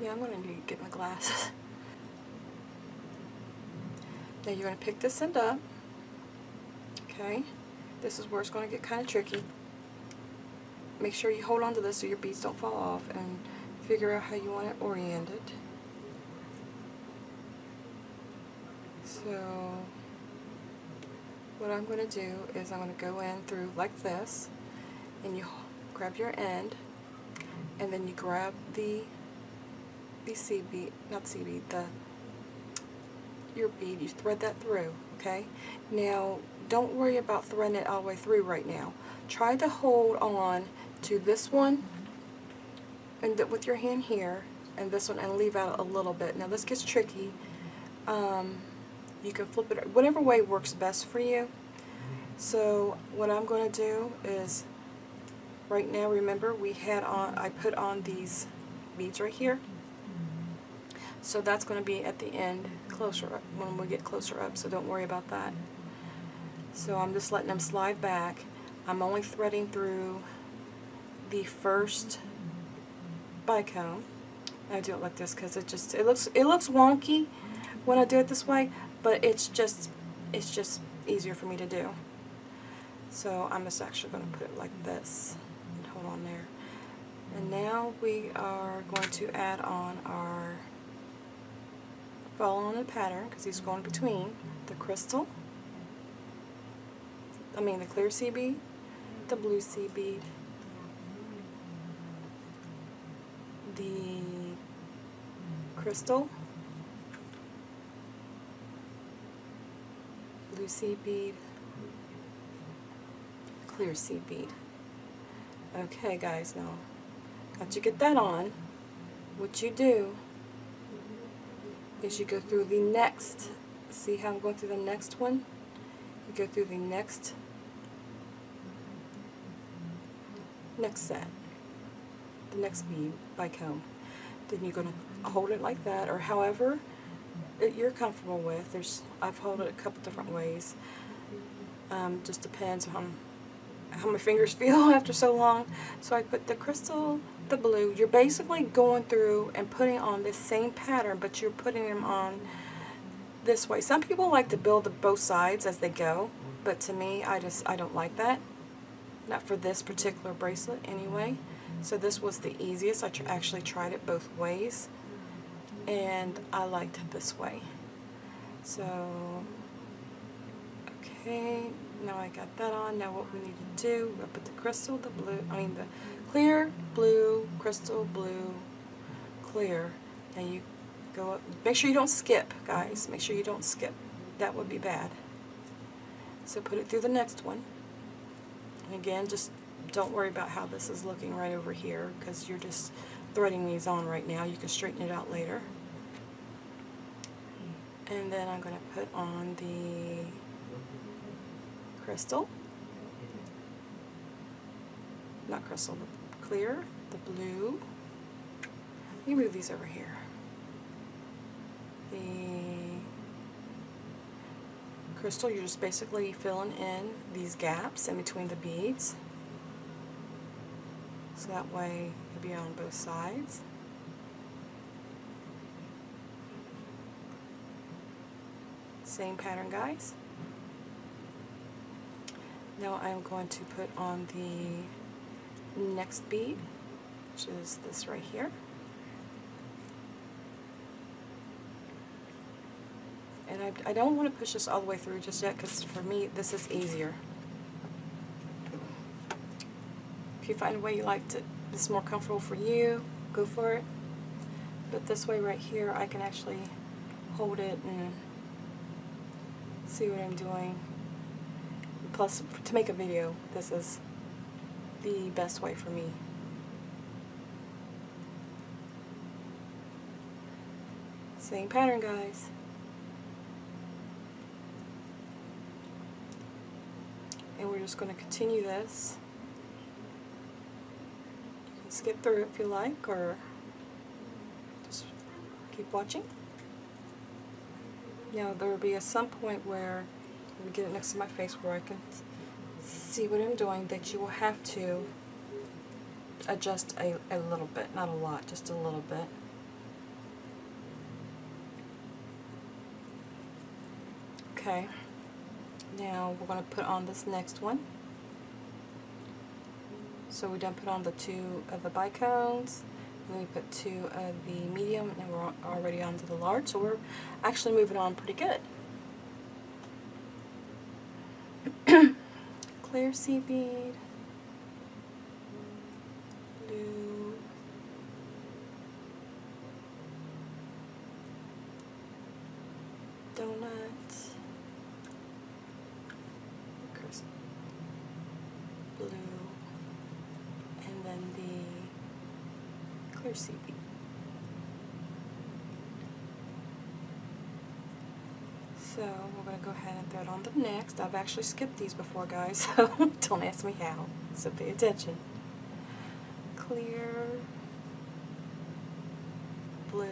yeah, I'm going to need to get my glasses. Now you're going to pick this end up, okay, this is where it's going to get kind of tricky. Make sure you hold on to this so your beads don't fall off, and figure out how you want it oriented. So what I'm going to do is I'm going to go in through like this, and you grab your end, and then you grab the seed bead, not seed bead, your bead, you thread that through, okay? Now don't worry about threading it all the way through right now. Try to hold on to this one and with your hand here, and this one, and leave out a little bit. Now this gets tricky. You can flip it whatever way works best for you. So what I'm going to do is, right now, remember I put on these beads right here. So that's going to be at the end, closer up, when we get closer up, so don't worry about that. So I'm just letting them slide back. I'm only threading through the first bicone. I do it like this because it looks wonky when I do it this way, but it's just easier for me to do. So I'm just actually going to put it like this and hold on there. And now we are going to add on our follow on the pattern, because he's going between the crystal, the clear seed bead, the blue seed bead, the crystal, blue seed bead, clear seed bead. Okay guys, now once you get that on, what you do is you go through the next, see how I'm going through the next one? You go through the next set, the next bead bicone. Then you're going to hold it like that, or however you're comfortable with. I've held it a couple different ways. Just depends on how my fingers feel after so long. So I put the crystal, the blue. You're basically going through and putting on this same pattern, but you're putting them on this way. Some people like to build both sides as they go, but to me, I don't like that. Not for this particular bracelet anyway. So this was the easiest. I actually tried it both ways, and I liked it this way. So, okay, now I got that on. Now what we need to do, I put the crystal, the blue, the clear, blue, crystal, blue, clear. And you go up. Make sure you don't skip, guys. Make sure you don't skip. That would be bad. So put it through the next one. And again, just don't worry about how this is looking right over here, because you're just threading these on right now. You can straighten it out later. And then I'm going to put on the crystal. Not crystal, the clear, the blue. Let me move these over here. The crystal, you're just basically filling in these gaps in between the beads. So that way it'll be on both sides. Same pattern, guys. Now I'm going to put on the next bead, which is this right here. And I don't want to push this all the way through just yet, because for me this is easier. If you find a way you like to, it's more comfortable for you, go for it. But this way right here, I can actually hold it and see what I'm doing. Plus, to make a video, this is the best way for me. Same pattern, guys. And we're just going to continue this. You can skip through if you like, or just keep watching. Now there will be some point where, let me get it next to my face where I can see what I'm doing, that you will have to adjust a little bit, not a lot, just a little bit. Okay, now we're going to put on this next one. So we done put on the 2 of the bicones, and then we put 2 of the medium, and we're already on to the large, so we're actually moving on pretty good. Clear sea bead, blue, donut, crisp, blue, and then the clear sea bead. So we're going to go ahead and throw it on the next. I've actually skipped these before, guys, so don't ask me how, so pay attention. Clear, blue,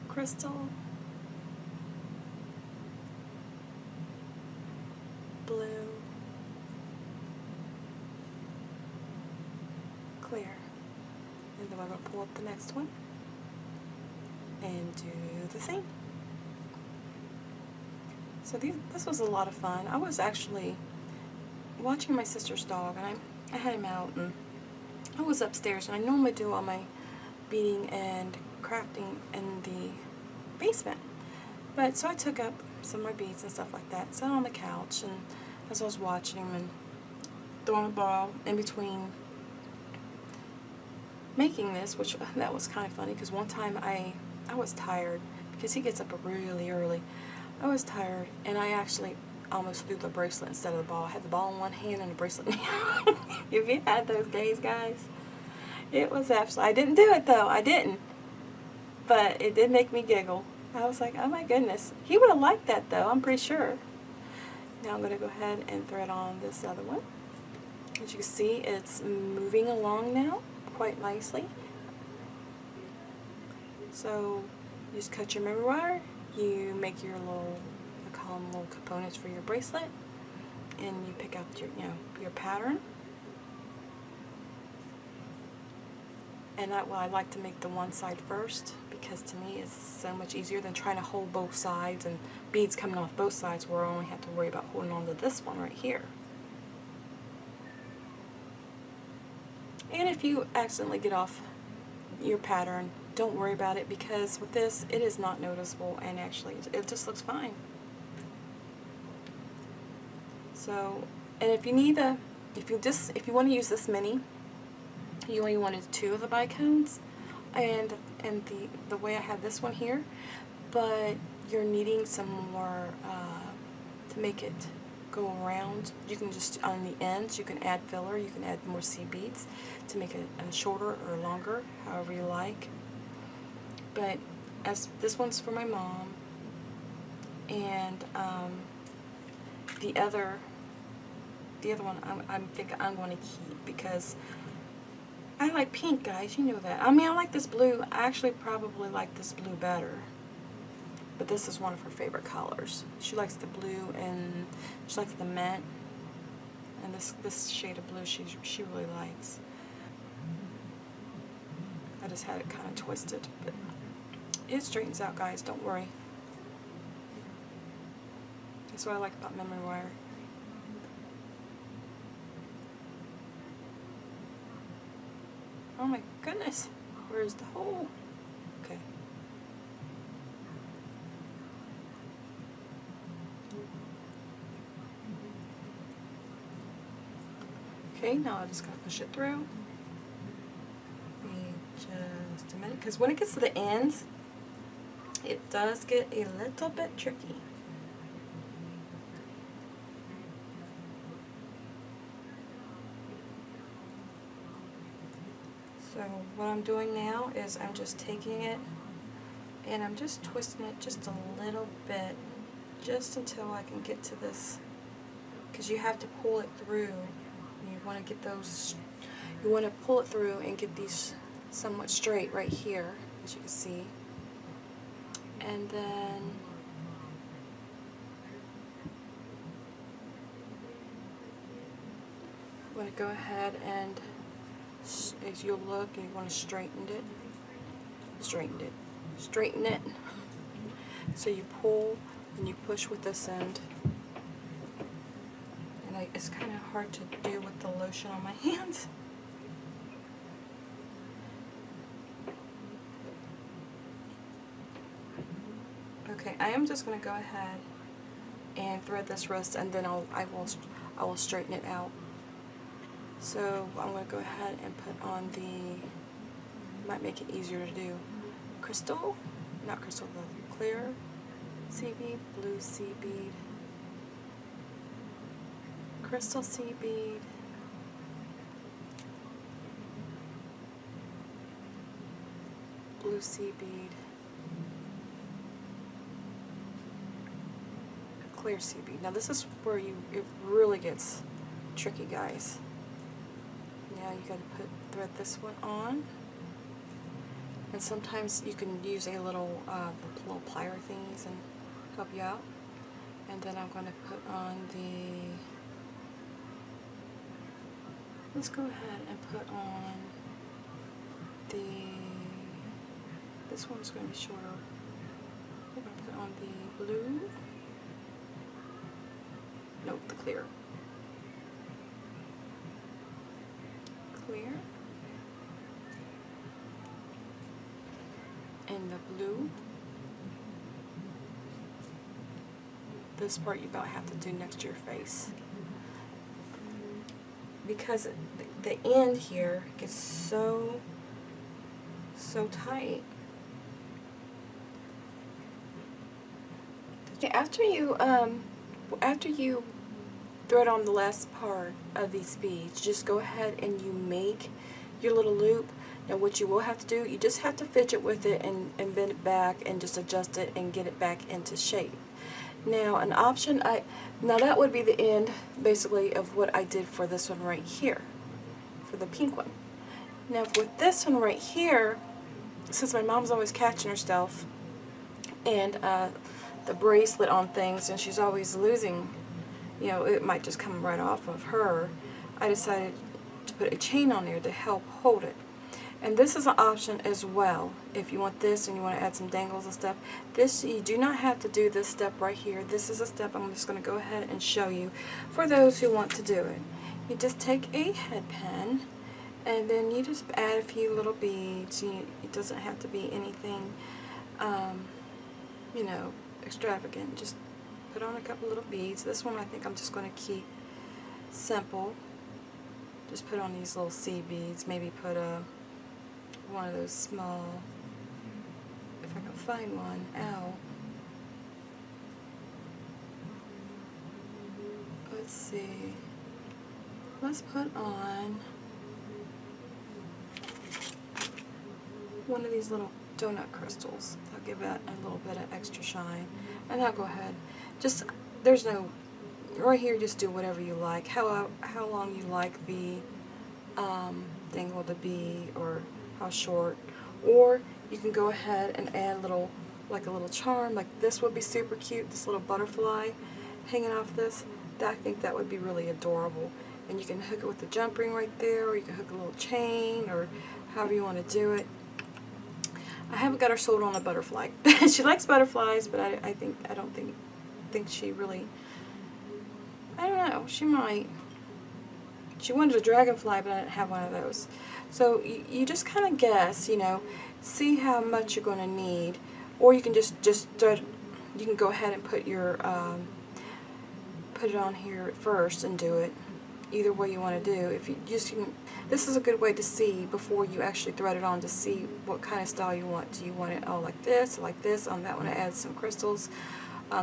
crystal, blue, clear. And then we're going to pull up the next one and do the same. So this was a lot of fun. I was actually watching my sister's dog, and I had him out, and I was upstairs, and I normally do all my beading and crafting in the basement. But so I took up some of my beads and stuff like that, sat on the couch, and as I was watching him and throwing a ball in between making this, which that was kind of funny, because one time I was tired, because he gets up really early. I was tired, and I actually almost threw the bracelet instead of the ball. I had the ball in one hand and the bracelet in the other. If you had those days, guys, it was absolutely, I didn't do it though, I didn't. But it did make me giggle. I was like, oh my goodness. He would have liked that though, I'm pretty sure. Now I'm going to go ahead and thread on this other one. As you can see, it's moving along now quite nicely. So you just cut your memory wire, you make your little, I call them little components for your bracelet, and you pick out your, your pattern. And I like to make the one side first, because to me it's so much easier than trying to hold both sides and beads coming off both sides, where I only have to worry about holding on to this one right here. And if you accidentally get off your pattern, don't worry about it, because with this it is not noticeable, and actually it just looks fine. So, and if you need if you want to use this mini, you only wanted 2 of the bicones, and the way I have this one here, but you're needing some more to make it go around. You can just, on the ends, you can add filler, you can add more seed beads to make it shorter or longer, however you like. But as this one's for my mom, and the other one I think I'm going to keep, because I like pink, guys, you know that. I mean, I like this blue. I actually probably like this blue better, but this is one of her favorite colors. She likes the blue, and she likes the mint, and this shade of blue she really likes. I just had it kind of twisted, but it straightens out, guys, don't worry. That's what I like about memory wire. Oh my goodness, where's the hole? Okay. Okay, now I just gotta push it through. Give me just a minute, because when it gets to the ends, it does get a little bit tricky. So what I'm doing now is I'm just taking it and I'm just twisting it just a little bit, just until I can get to this, because you have to pull it through. You want to get those, you want to pull it through and get these somewhat straight right here, as you can see. And then you want to go ahead and, as you'll look, and you want to straighten it. So you pull and you push with this end. And it's kind of hard to do with the lotion on my hands. Okay, I am just going to go ahead and thread this wrist, and then I will straighten it out. So I'm going to go ahead and put on the, might make it easier to do, not crystal, the clear sea bead, blue sea bead, crystal sea bead, blue sea bead, clear sea bead. Now this is where it really gets tricky, guys. Now you got to thread this one on, and sometimes you can use a little little plier thingies and help you out. And then I'm going to put on the, let's go ahead and put on the, this one's going to be shorter. We're going to put on the blue, nope, the clear. And the blue. This part you about have to do next to your face, because the end here gets so tight. Okay, after you thread on the last part of these beads, just go ahead and you make your little loop. Now what you will have to do, you just have to fidget with it and bend it back and just adjust it and get it back into shape. Now an option, now that would be the end basically of what I did for this one right here, for the pink one. Now with this one right here, since my mom's always catching herself and the bracelet on things, and she's always losing, you know, it might just come right off of her, I decided to put a chain on there to help hold it. And this is an option as well. If you want this and you want to add some dangles and stuff, this, you do not have to do this step right here. This is a step I'm just going to go ahead and show you for those who want to do it. You just take a head pin and then you just add a few little beads. It doesn't have to be anything, you know, extravagant. Just put on a couple little beads. This one I think I'm just going to keep simple. Just put on these little seed beads. Maybe put one of those small, if I can find one, out. Let's see. Let's put on one of these little donut crystals. I'll give that a little bit of extra shine. And I'll go ahead. Just, there's no, right here, just do whatever you like. How long you like the dangle to be, or how short. Or you can go ahead and add a little, like a little charm, like this would be super cute, this little butterfly hanging off this. I think that would be really adorable. And you can hook it with the jump ring right there, or you can hook a little chain, or however you want to do it. I haven't got her sold on a butterfly. She likes butterflies, but I don't think she really, I don't know, she might. She wanted a dragonfly, but I didn't have one of those. So you just kind of guess, you know, see how much you're going to need, or you can just you can go ahead and put your put it on here first and do it. Either way you want to do. If you just, this is a good way to see before you actually thread it on, to see what kind of style you want. Do you want it all like this, or like this? On that one I add some crystals.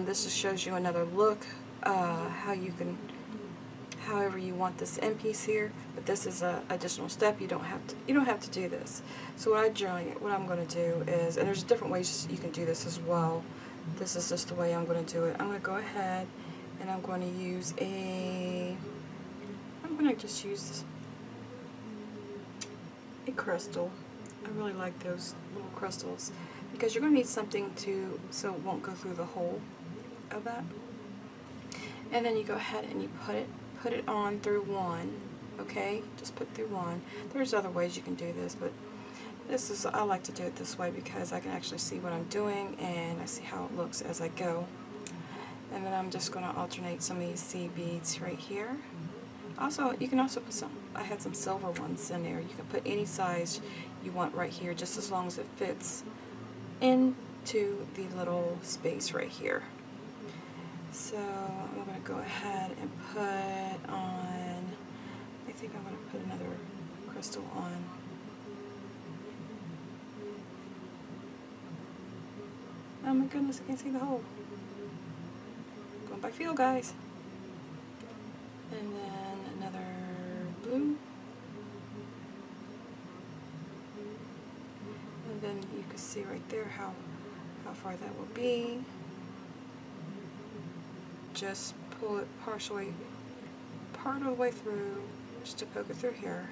This just shows you another look, how however you want this end piece here, but this is an additional step. You don't have to do this. So what I'm going to do is, and there's different ways you can do this as well. This is just the way I'm going to do it. I'm going to go ahead and I'm going to use I'm going to just use a crystal. I really like those little crystals because you're going to need something so it won't go through the hole of that. And then you go ahead and you put it on through one, okay? Just put through one. There's other ways you can do this, but I like to do it this way because I can actually see what I'm doing and I see how it looks as I go. And then I'm just going to alternate some of these seed beads right here. Also, you can also put I had some silver ones in there. You can put any size you want right here, just as long as it fits into the little space right here. So I'm going to go ahead and put on, I think I'm going to put another crystal on. Oh my goodness, I can't see the hole. Going by feel, guys. And then another blue. And then you can see right there how far that will be. Just pull it part of the way through, just to poke it through here.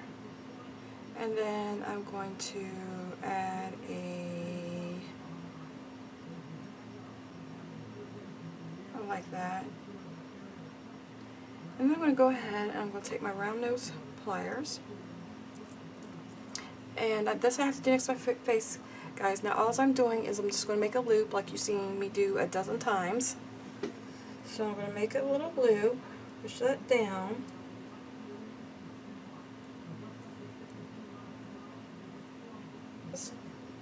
And then I'm going to add like that. And then I'm going to go ahead and I'm going to take my round nose pliers. And this I have to do next to my face, guys. Now all I'm doing is I'm just going to make a loop like you've seen me do a dozen times. So I'm going to make a little loop, push that down.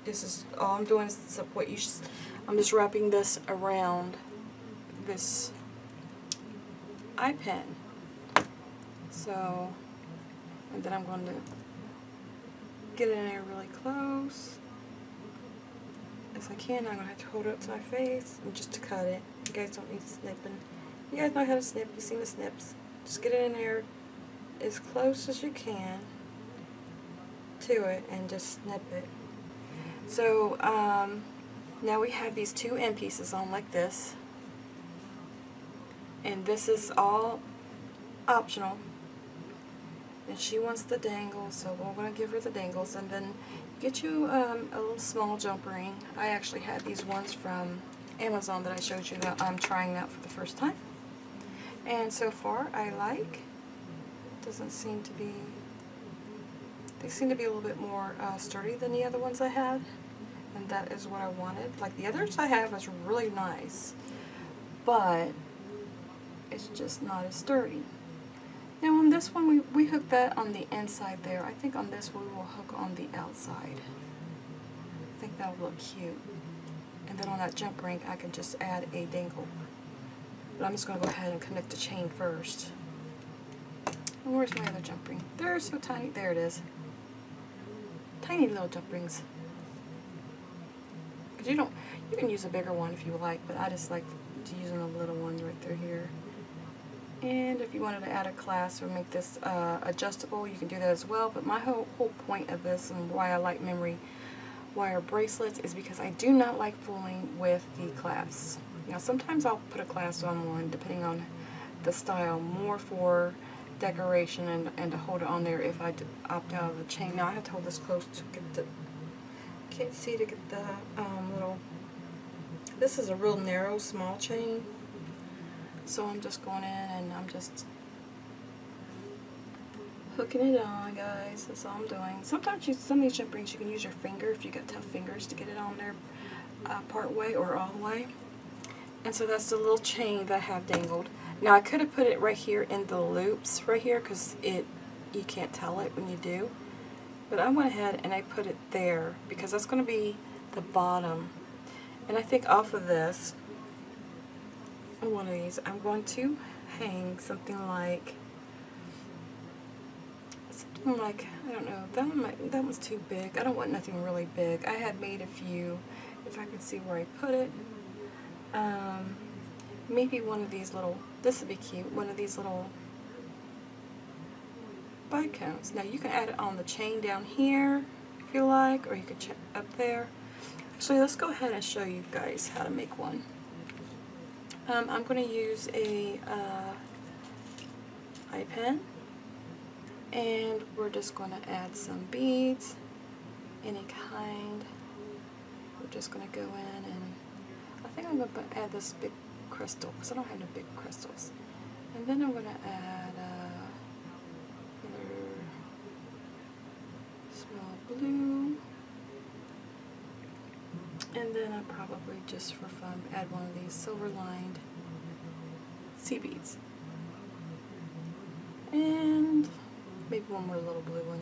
This is all I'm doing is I'm just wrapping this around this eye pin. So, and then I'm going to get it in there really close as I can. I'm going to have to hold it up to my face and just to cut it. You guys don't need snipping. You guys know how to snip. You've seen the snips. Just get it in there as close as you can to it and just snip it. So now we have these two end pieces on like this. And this is all optional. And she wants the dangles, so we're going to give her the dangles. And then get you a little small jump ring. I actually had these ones from Amazon that I showed you that I'm trying out for the first time. And so far I like. Doesn't seem to be, they seem to be a little bit more sturdy than the other ones I had. And that is what I wanted. Like the others I have is really nice, but it's just not as sturdy. Now on this one we hook that on the inside there. I think on this one we will hook on the outside. I think that'll look cute. And then on that jump ring I can just add a dangle. But I'm just going to go ahead and connect the chain first. And where's my other jump ring? They're so tiny. There it is. Tiny little jump rings. Because you can use a bigger one if you like, but I just like to use a little one right through here. And if you wanted to add a clasp or make this adjustable, you can do that as well. But my whole point of this and why I like memory wire bracelets is because I do not like fooling with the clasps. Now sometimes I'll put a clasp on one depending on the style, more for decoration and to hold it on there if I opt out of the chain. Now I have to hold this close to get the, can't see to get the little, this is a real narrow small chain. So I'm just going in and I'm just hooking it on, guys. That's all I'm doing. Sometimes some of these jump rings you can use your finger if you got tough fingers to get it on there part way or all the way. And so that's the little chain that I have dangled. Now I could have put it right here in the loops right here because you can't tell it when you do. But I went ahead and I put it there because that's going to be the bottom. And I think off of this, one of these, I'm going to hang something like, I don't know, that one's too big. I don't want nothing really big. I had made a few, if I could see where I put it. Maybe one of these little, this would be cute, one of these little bicones. Now you can add it on the chain down here if you like, or you could check up there. So let's go ahead and show you guys how to make one. I'm going to use a eye pen, and we're just going to add some beads, any kind. We're just going to go in, and I think I'm going to add this big crystal because I don't have any big crystals. And then I'm going to add another small blue. And then I'll probably, just for fun, add one of these silver-lined sea beads. And maybe one more little blue one,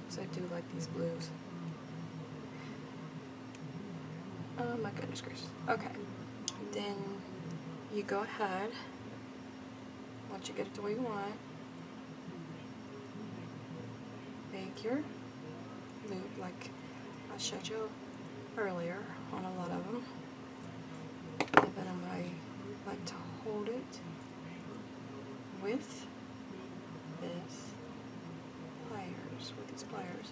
because I do like these blues. Oh my goodness gracious. Okay. Then you go ahead, once you get it the way you want, make your loop like I showed you earlier on a lot of them. And then I like to hold it with these pliers,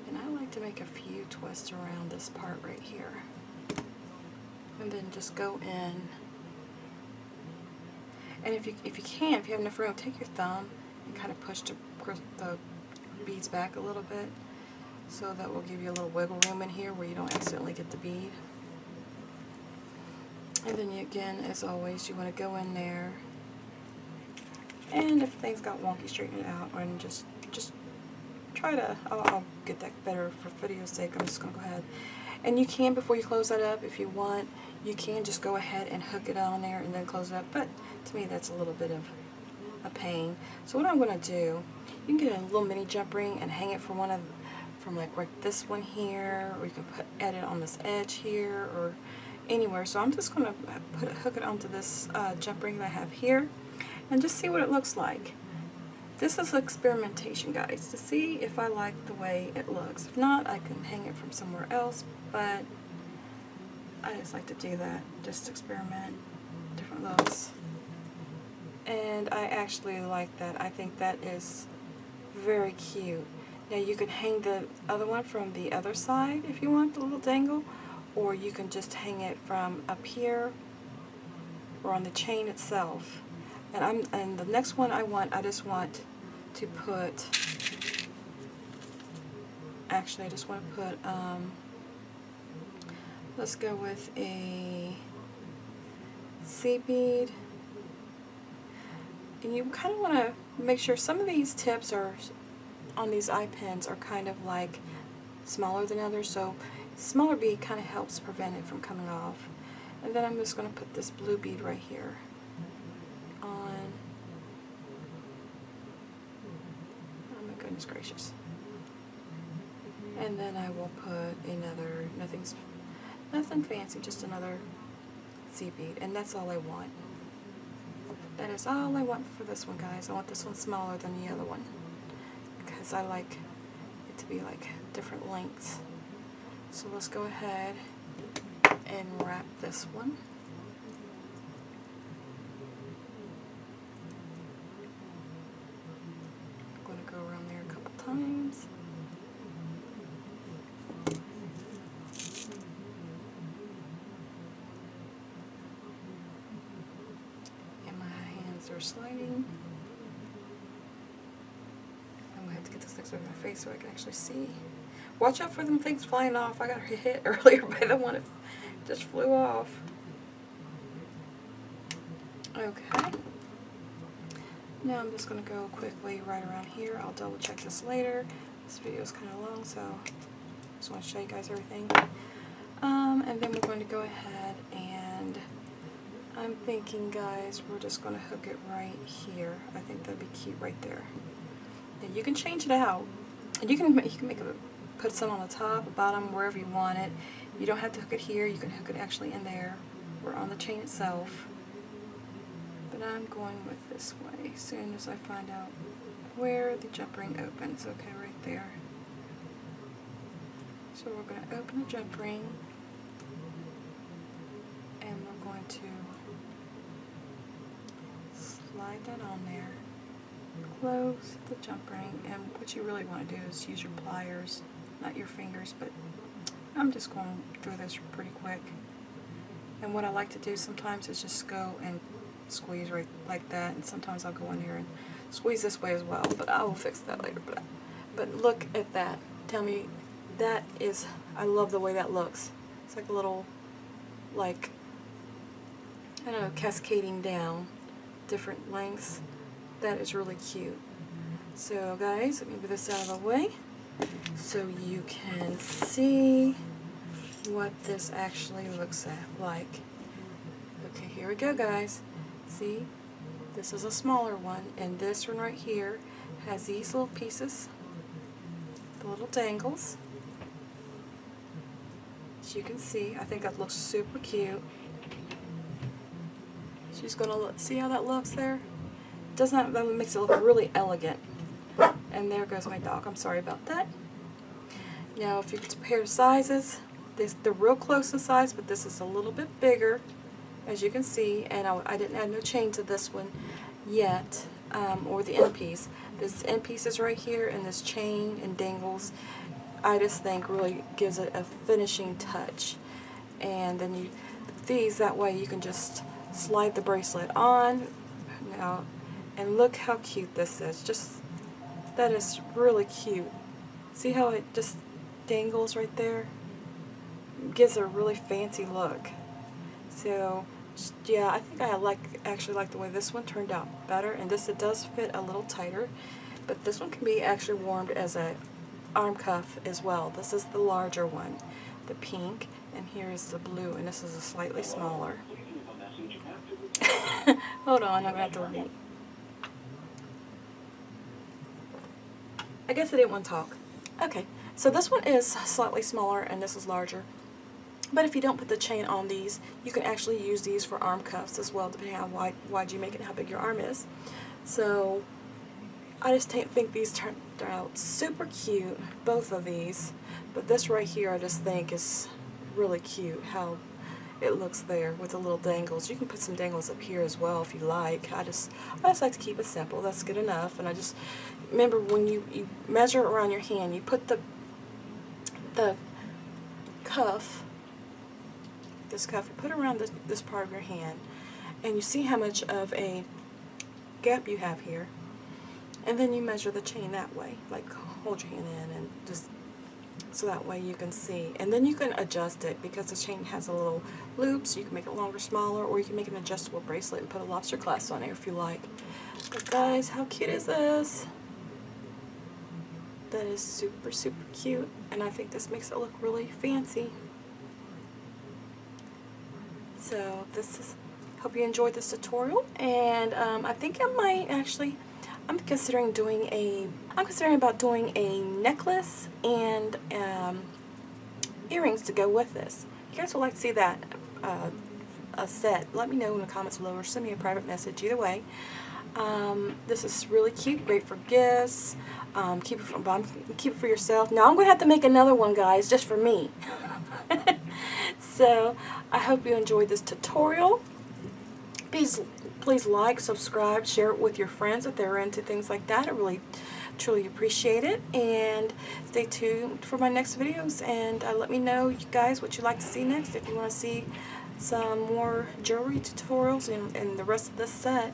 and I like to make a few twists around this part right here, and then just go in. And if you have enough room, take your thumb and kind of push the beads back a little bit, so that will give you a little wiggle room in here where you don't accidentally get the bead. And then again, as always, you want to go in there, and if things got wonky, straighten it out, and just try to, I'll get that better for video's sake. I'm just going to go ahead. And you can, before you close that up, if you want, you can just go ahead and hook it on there and then close it up. But to me, that's a little bit of a pain. So what I'm going to do, you can get a little mini jump ring and hang it from like this one here, or you can add it on this edge here, or anywhere. So I'm just going to hook it onto this jump ring that I have here, and just see what it looks like. This is experimentation, guys, to see if I like the way it looks. If not, I can hang it from somewhere else, but I just like to do that, just experiment different looks. And I actually like that. I think that is very cute. Now you can hang the other one from the other side if you want, the little dangle, or you can just hang it from up here or on the chain itself. And the next one I just want to put, actually I just want to put, let's go with a sea bead. And you kind of want to make sure some of these tips are on these eye pins are kind of like smaller than others, so smaller bead kind of helps prevent it from coming off. And then I'm just going to put this blue bead right here on. Oh my goodness gracious. And then I will put another, nothing fancy, just another sea bead, and that's all I want. That is all I want for this one, guys. I want this one smaller than the other one, because I like it to be like different lengths. So let's go ahead and wrap this one. I'm going to go around there a couple times. And my hands are sliding. I'm going to have to get this next to my face so I can actually see. Watch out for them things flying off. I got hit earlier by the one that just flew off. Okay. Now I'm just going to go quickly right around here. I'll double check this later. This video is kind of long, so I just want to show you guys everything. And then we're going to go ahead and I'm thinking, guys, we're just going to hook it right here. I think that'd be cute right there. Now you can change it out, and you can make a put some on the top, the bottom, wherever you want it. You don't have to hook it here. You can hook it actually in there or on the chain itself. But I'm going with this way as soon as I find out where the jump ring opens. Okay, right there. So we're going to open the jump ring, and we're going to slide that on there. close the jump ring, and what you really want to do is use your pliers, not your fingers, but I'm just going through this pretty quick. And what I like to do sometimes is just go and squeeze right like that, and sometimes I'll go in here and squeeze this way as well, but I will fix that later. But look at that. Tell me, that is, I love the way that looks. It's like a little, like, I don't know, cascading down different lengths. That is really cute. So guys, let me move this out of the way so you can see what this actually looks like. Okay, here we go, guys. See, this is a smaller one, and this one right here has these little pieces, the little dangles. As you can see, I think that looks super cute. She's gonna look, see how that looks there? Doesn't that makes it look really elegant? And there goes my dog. I'm sorry about that. Now, if you compare sizes, they're real close in size, but this is a little bit bigger, as you can see. And I didn't add no chain to this one yet, or the end piece. This end piece is right here, and this chain and dangles, I just think really gives it a finishing touch. And then these, that way you can just slide the bracelet on. Now, and look how cute this is. Just, that is really cute. See how it just dangles right there? It gives a really fancy look. So yeah, I think I actually like the way this one turned out better, and this, it does fit a little tighter, but this one can be actually worn as a arm cuff as well. This is the larger one, the pink, and here is the blue, and this is a slightly smaller. Hold on, I'm going to have to repeat. I guess I didn't want to talk. Okay, so this one is slightly smaller and this is larger. But if you don't put the chain on these, you can actually use these for arm cuffs as well, depending on how wide you make it and how big your arm is. So I just think these turned out super cute, both of these. But this right here I just think is really cute, how it looks there with the little dangles. You can put some dangles up here as well if you like. I just like to keep it simple. That's good enough. And I just remember, when you measure around your hand, you put the cuff, this cuff, you put it around this part of your hand, and you see how much of a gap you have here, and then you measure the chain that way, like hold your hand in and just so that way you can see, and then you can adjust it because the chain has a little loop, so you can make it longer, smaller, or you can make an adjustable bracelet and put a lobster clasp on it if you like. But guys, how cute is this? That is super, super cute, and I think this makes it look really fancy. So this is, hope you enjoyed this tutorial, and I think I might actually, I'm considering about doing a necklace and earrings to go with this. If you guys would like to see that a set, let me know in the comments below or send me a private message. Either way, this is really cute, great for gifts. Keep it for yourself. Now I'm going to have to make another one, guys, just for me. So I hope you enjoyed this tutorial. Please like, subscribe, share it with your friends if they're into things like that. I really, truly appreciate it. And stay tuned for my next videos. And let me know, you guys, what you'd like to see next. If you want to see some more jewelry tutorials and the rest of this set.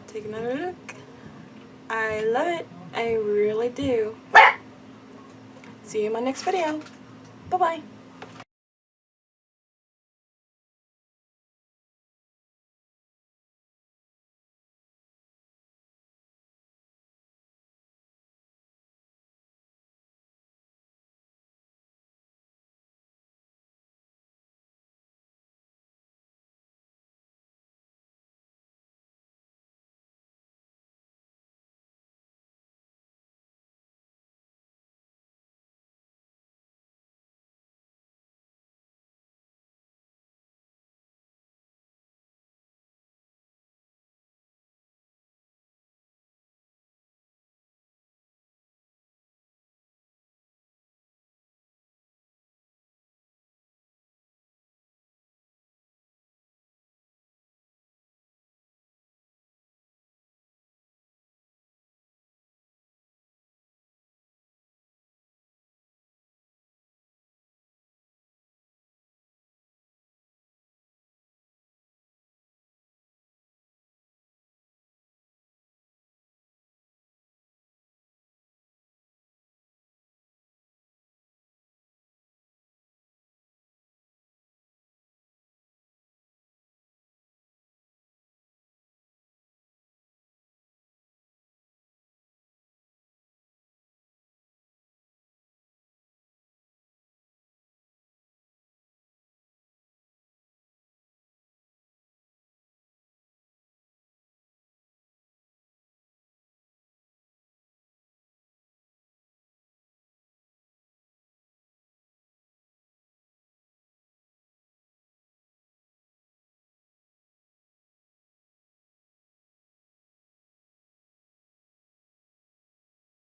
Take another look. I love it. I really do. See you in my next video. Bye-bye.